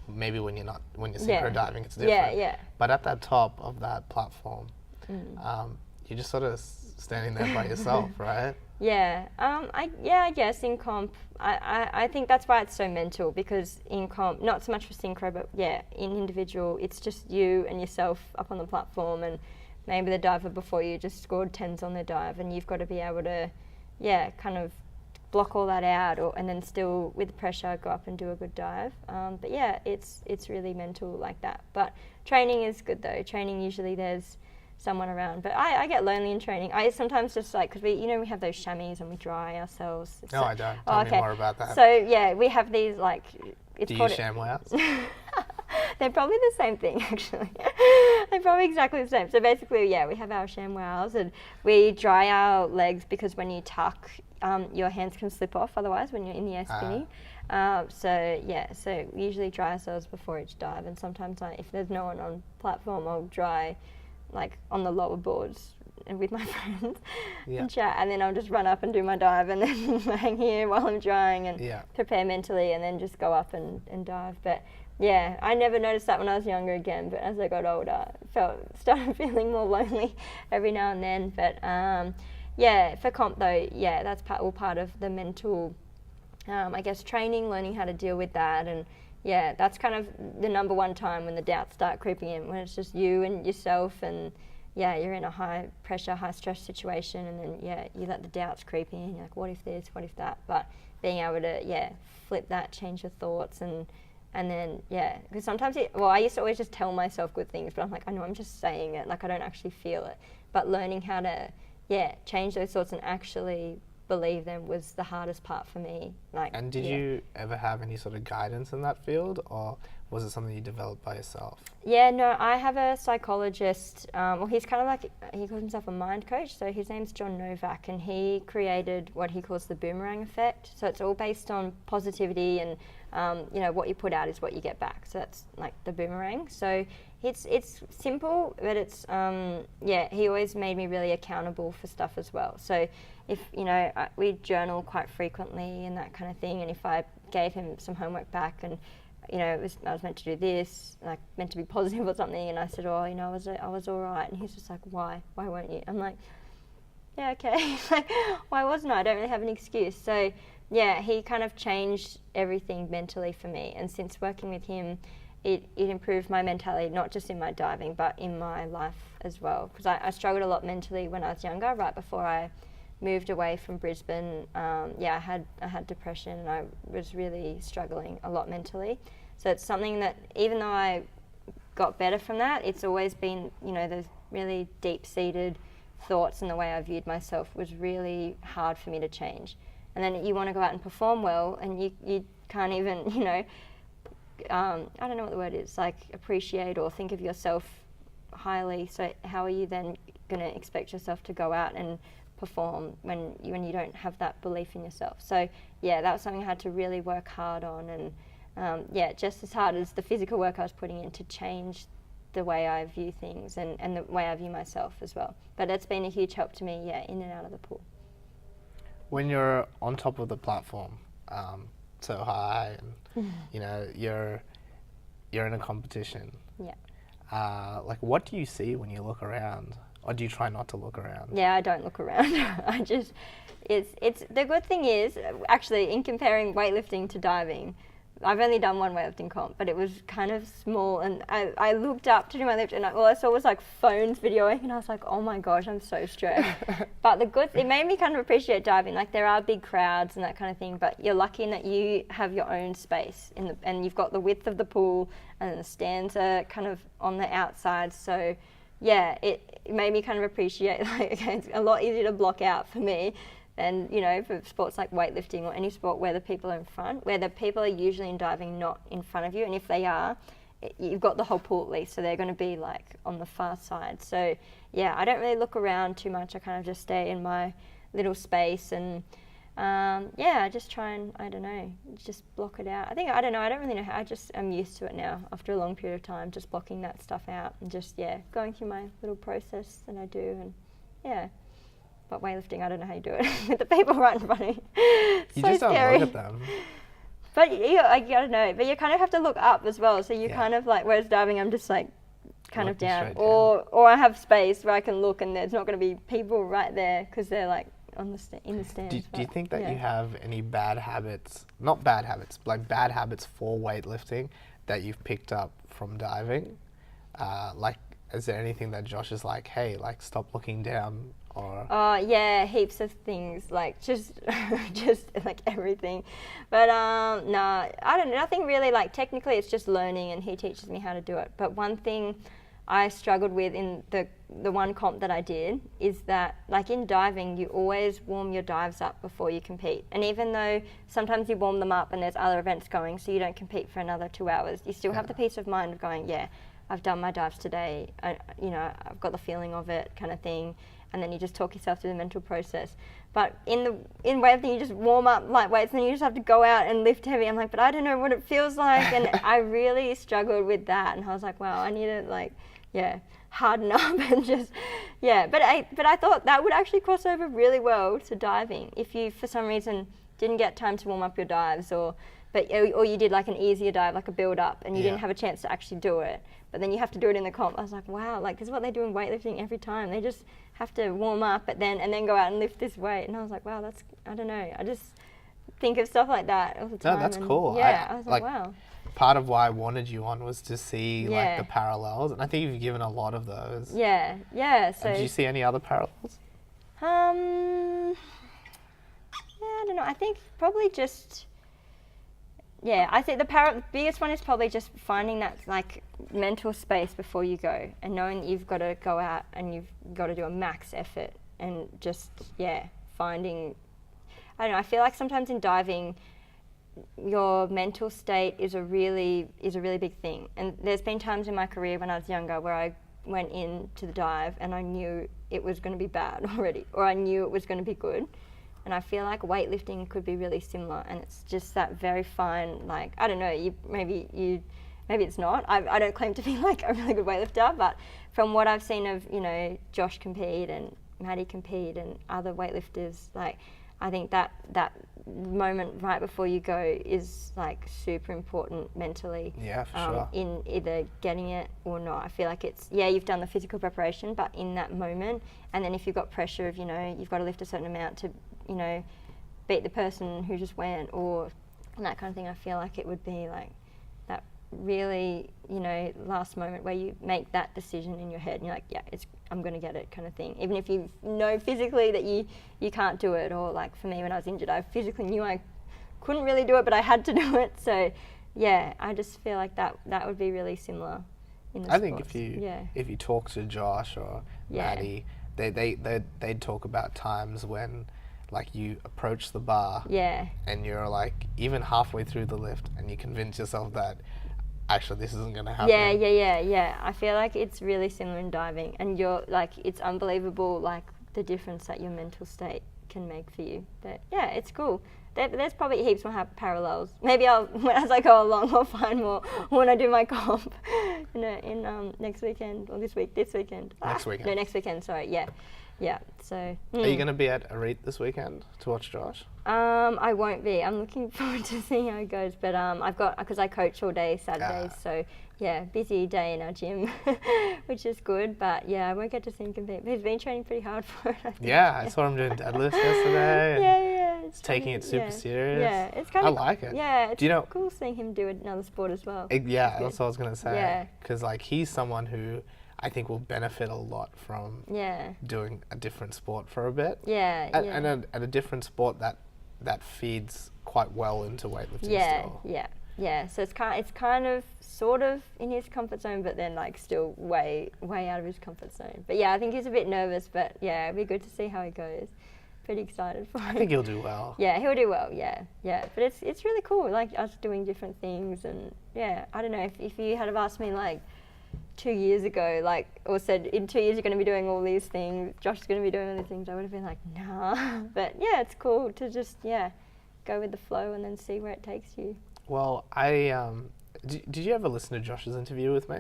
maybe when you're synchro diving it's different, but at that top of that platform you're just sort of standing there by yourself, right? I guess in comp I think that's why it's so mental, because in comp, not so much for synchro, but in individual, it's just you and yourself up on the platform, and maybe the diver before you just scored 10s on their dive, and you've got to be able to, kind of block all that out, and then still with pressure go up and do a good dive. But yeah, it's really mental like that. But training is good though. Training, usually there's someone around, but I get lonely in training. I sometimes just like, because we have those chamois and we dry ourselves. No, I don't. Tell me more about that. So yeah, we have these like, it's Do called you ShamWow outs? They're probably the same thing, actually. They're probably exactly the same. So basically, we have our ShamWows, and we dry our legs, because when you tuck, your hands can slip off otherwise when you're in the air spinning. So we usually dry ourselves before each dive, and sometimes if there's no one on platform, I'll dry like on the lower boards and with my friends and chat, and then I'll just run up and do my dive, and then hang here while I'm drying and prepare mentally, and then just go up and dive. But yeah, I never noticed that when I was younger again, but as I got older, started feeling more lonely every now and then. But for comp though, that's all part of the mental, I guess, training, learning how to deal with that. And that's kind of the number one time when the doubts start creeping in, when it's just you and yourself, and you're in a high pressure, high stress situation, and then you let the doubts creep in. You're like, what if this, what if that? But being able to flip that, change your thoughts, and then because sometimes I used to always just tell myself good things, but I'm like, I know I'm just saying it, like I don't actually feel it. But learning how to change those thoughts and actually believe them was the hardest part for me. And did you ever have any sort of guidance in that field, or was it something you developed by yourself? No, I have a psychologist. He's kind of like, he calls himself a mind coach. So his name's John Novak, and he created what he calls the Boomerang Effect. So it's all based on positivity, and what you put out is what you get back. So that's like the boomerang. So it's simple, but it's he always made me really accountable for stuff as well. So if we journal quite frequently and that kind of thing, and if I gave him some homework back, and I was meant to do this, like meant to be positive or something, and I said, I was all right, and he's just like, why weren't you? I'm like, okay. Like, why wasn't I don't really have an excuse. So he kind of changed everything mentally for me, and since working with him, it improved my mentality, not just in my diving, but in my life as well. Because I struggled a lot mentally when I was younger, right before I moved away from Brisbane. I had depression, and I was really struggling a lot mentally. So it's something that, even though I got better from that, it's always been, those really deep-seated thoughts and the way I viewed myself was really hard for me to change. And then you want to go out and perform well, and you can't even, I don't know what the word is, like appreciate or think of yourself highly. So how are you then going to expect yourself to go out and perform when you don't have that belief in yourself? So that was something I had to really work hard on, and just as hard as the physical work I was putting in to change the way I view things and the way I view myself as well. But it's been a huge help to me, in and out of the pool. When you're on top of the platform, so high, and you're in a competition. Like, what do you see when you look around, or do you try not to look around? I don't look around. It's the good thing is, actually, in comparing weightlifting to diving, I've only done one weightlifting comp, but it was kind of small, and I looked up to do my lift, and all I saw was like phones videoing, and I was like, oh my gosh, I'm so stressed. But it made me kind of appreciate diving. Like, there are big crowds and that kind of thing, but you're lucky in that you have your own space and you've got the width of the pool, and the stands are kind of on the outside. So it made me kind of appreciate, like, okay, it's a lot easier to block out for me. And, for sports like weightlifting or any sport where the people are in front, where the people are usually in diving not in front of you. And if they are, you've got the whole pool at least, so they're going to be like on the far side. So I don't really look around too much. I kind of just stay in my little space, and I just try and, I don't know, just block it out. I don't really know how. I'm used to it now after a long period of time, just blocking that stuff out and just, going through my little process that I do, and But weightlifting, I don't know how you do it with the people right in front of you. You just don't look at them. But I don't know. But you kind of have to look up as well. So you kind of like, whereas diving, I'm just like kind of down. Or I have space where I can look, and there's not going to be people right there because they're like in the stands. Do you think that you have any bad habits, not bad habits, like bad habits for weightlifting that you've picked up from diving? Like is there anything that Josh is like, hey, like stop looking down, or? Yeah, heaps of things, like just like everything. But no, I don't know, nothing really, like technically it's just learning and he teaches me how to do it. But one thing I struggled with in the one comp that I did is that, like in diving, you always warm your dives up before you compete. And even though sometimes you warm them up and there's other events going, so you don't compete for another 2 hours, you still have the peace of mind of going, yeah, I've done my dives today, I've got the feeling of it, kind of thing. And then you just talk yourself through the mental process. But in weightlifting, you just warm up light weights and then you just have to go out and lift heavy. I'm like, but I don't know what it feels like. And I really struggled with that. And I was like, wow, I need to harden up and just, But I thought that would actually cross over really well to diving. If you, for some reason, didn't get time to warm up your dives, or you did like an easier dive, like a build up, and you didn't have a chance to actually do it, but then you have to do it in the comp. I was like, wow, like this is what they do in weightlifting every time. They just have to warm up and then go out and lift this weight. And I was like, wow, that's, I don't know. I just think of stuff like that all the time. No, that's cool. Yeah, I was like, wow. Part of why I wanted you on was to see like the parallels, and I think you've given a lot of those. Yeah. So did you see any other parallels? I don't know. I think probably just. Yeah, I think the biggest one is probably just finding that like mental space before you go, and knowing that you've got to go out and you've got to do a max effort, and just finding. I don't know. I feel like sometimes in diving, your mental state is a really big thing. And there's been times in my career when I was younger where I went into the dive and I knew it was going to be bad already, or I knew it was going to be good. And I feel like weightlifting could be really similar, and it's just that very fine, like, I don't know, maybe it's not. I don't claim to be like a really good weightlifter, but from what I've seen of, Josh compete and Maddie compete and other weightlifters, like, I think that moment right before you go is like super important mentally. Yeah, for sure. In either getting it or not. I feel like it's, you've done the physical preparation, but in that moment, and then if you've got pressure of, you've got to lift a certain amount to, beat the person who just went, or that kind of thing, I feel like it would be like that really, last moment where you make that decision in your head and you're like, I'm going to get it kind of thing. Even if you know physically that you can't do it, or like for me when I was injured, I physically knew I couldn't really do it, but I had to do it. So I just feel like that would be really similar in the I sports. think if you talk to Josh or Maddie, they'd talk about times when like you approach the bar and you're like even halfway through the lift and you convince yourself that actually this isn't going to happen. Yeah. I feel like it's really similar in diving, and you're like, it's unbelievable like the difference that your mental state can make for you. But it's cool. There's probably heaps more parallels. Maybe as I go along, I'll find more when I do my comp. In next weekend or this weekend. Next weekend. No, next weekend. Sorry. Yeah. So. Are you going to be at Arit this weekend to watch Josh? I won't be. I'm looking forward to seeing how it goes. But because I coach all day Saturdays, so busy day in our gym, which is good. But I won't get to see him compete. But he's been training pretty hard for it, I think. I saw him doing deadlifts yesterday. Yeah. It's taking it super serious. Yeah, it's kind of. I like it. Yeah, it's cool seeing him do another sport as well. That's what I was going to say. Yeah. Because like he's someone who I think will benefit a lot from doing a different sport for a bit. And a different sport that feeds quite well into weightlifting still. Yeah. So it's kind of sort of in his comfort zone, but then like still way out of his comfort zone. But I think he's a bit nervous, but it'd be good to see how he goes. Pretty excited for him. I think he'll do well. Yeah, he'll do well. Yeah. But it's really cool, like us doing different things, and I don't know if you had have asked me like 2 years ago, like, or said in 2 years you're going to be doing all these things, Josh is going to be doing all these things, I would have been like, nah. But it's cool to just go with the flow and then see where it takes you. Well, did you ever listen to Josh's interview with me?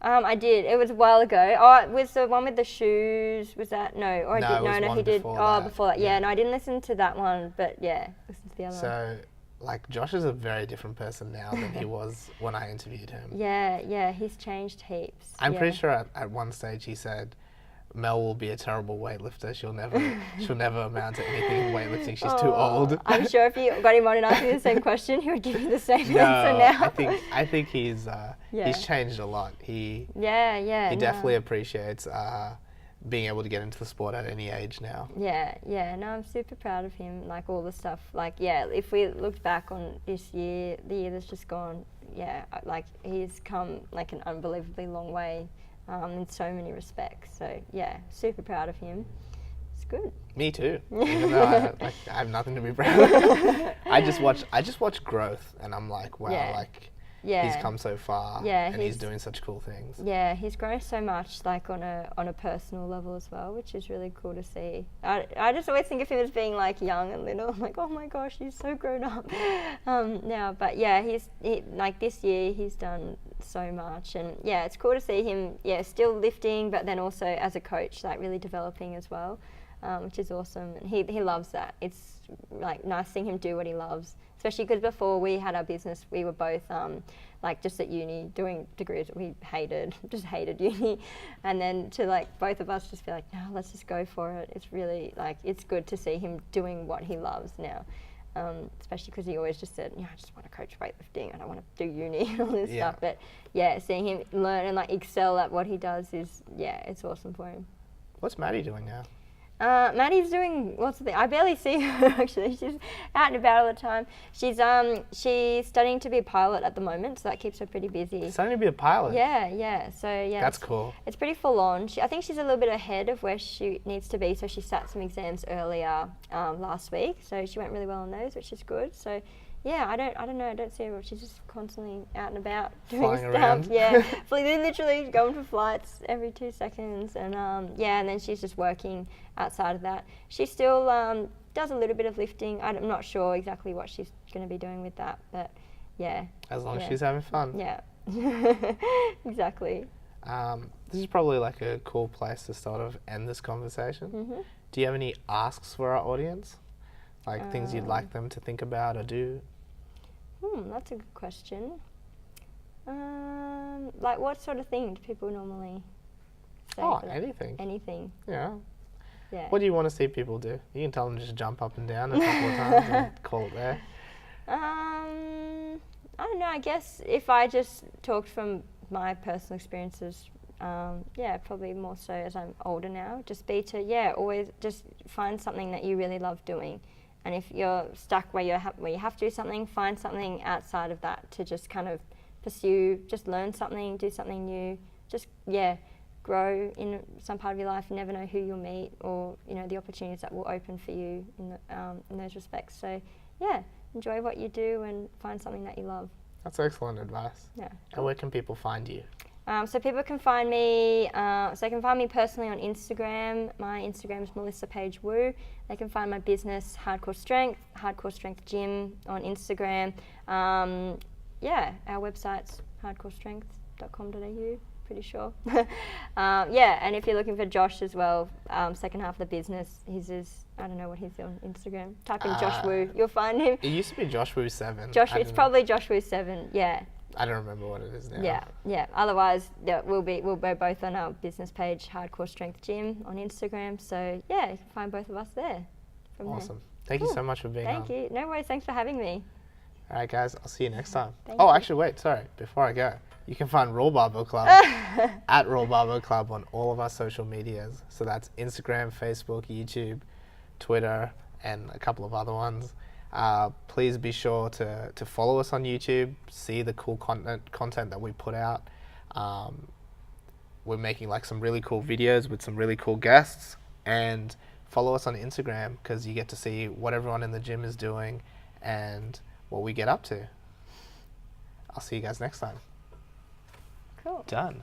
I did. It was a while ago. Oh, it was the one with the shoes. Was that? No. Or no, I did. No, he did. Before that. Yeah, no, I didn't listen to that one, but listen to the other one. So, like, Josh is a very different person now than he was when I interviewed him. Yeah, he's changed heaps. I'm pretty sure at one stage he said, Mel will be a terrible weightlifter. She'll never amount to anything in weightlifting. She's too old. I'm sure if you got him on and asked me the same question, he would give you the same answer now. I think he's changed a lot. He definitely appreciates being able to get into the sport at any age now. Yeah. No, I'm super proud of him. Like all the stuff. Like if we looked back on this year, the year that's just gone, like he's come like an unbelievably long way. In so many respects. So super proud of him. It's good. Me too. Even though I have nothing to be proud of. I just watch growth, and I'm like, wow, he's come so far, and he's doing such cool things. Yeah, he's grown so much, like on a personal level as well, which is really cool to see. I just always think of him as being like young and little. I'm like, oh my gosh, he's so grown up now. But he's like this year he's done so much, and it's cool to see him still lifting, but then also as a coach, like really developing as well, which is awesome. And he loves that. It's like nice seeing him do what he loves, especially because before we had our business, we were both like just at uni doing degrees we hated uni, and then to like both of us just be like, no, let's just go for it. It's really like it's good to see him doing what he loves now. Especially because he always just said, I just want to coach weightlifting. I don't want to do uni and all this stuff. But seeing him learn and like excel at what he does is, it's awesome for him. What's Maddie doing now? Maddie's doing lots of things. I barely see her actually. She's out and about all the time. She's studying to be a pilot at the moment, so that keeps her pretty busy. Studying to be a pilot? Yeah. So that's cool. It's pretty full on. I think she's a little bit ahead of where she needs to be. So she sat some exams earlier last week. So she went really well on those, which is good. So I don't know. I don't see her. She's just constantly out and about doing flying stuff. Around. Literally going for flights every 2 seconds, and and then she's just working outside of that. She still does a little bit of lifting. I'm not sure exactly what she's going to be doing with that, but as long as she's having fun. Exactly. This is probably like a cool place to sort of end this conversation. Mm-hmm. Do you have any asks for our audience, like things you'd like them to think about or do? That's a good question. Like what sort of thing do people normally say? Anything. Anything. Yeah. What do you want to see people do? You can tell them to just jump up and down a couple of times and call it there. I don't know. I guess if I just talked from my personal experiences, probably more so as I'm older now, just be to always just find something that you really love doing. And if you're stuck where you have to do something, find something outside of that to just kind of pursue, just learn something, do something new, just, grow in some part of your life. You never know who you'll meet or, the opportunities that will open for you in those respects. So, enjoy what you do and find something that you love. That's excellent advice. Yeah. And where can people find you? So people can find me, they can find me personally on Instagram. My Instagram is Melissa Paige Wu. They can find my business, Hardcore Strength Gym on Instagram. Our website's hardcorestrength.com.au, pretty sure. And if you're looking for Josh as well, second half of the business, his is, I don't know what he's on Instagram. Type in Josh Wu, you'll find him. It used to be Josh Wu 7. It's probably Josh Wu 7, I don't remember what it is now. Yeah. Otherwise, we'll be both on our business page, Hardcore Strength Gym on Instagram. So you can find both of us there. Awesome. Thank you so much for being on. Thank you. No worries. Thanks for having me. All right, guys. I'll see you next time. Thank you. Actually, wait. Sorry. Before I go, you can find RAW Barbell Club at RAW Barbell Club on all of our social medias. So that's Instagram, Facebook, YouTube, Twitter, and a couple of other ones. Please be sure to follow us on YouTube, see the cool content that we put out. We're making like some really cool videos with some really cool guests, and follow us on Instagram because you get to see what everyone in the gym is doing and what we get up to. I'll see you guys next time. Cool. Done.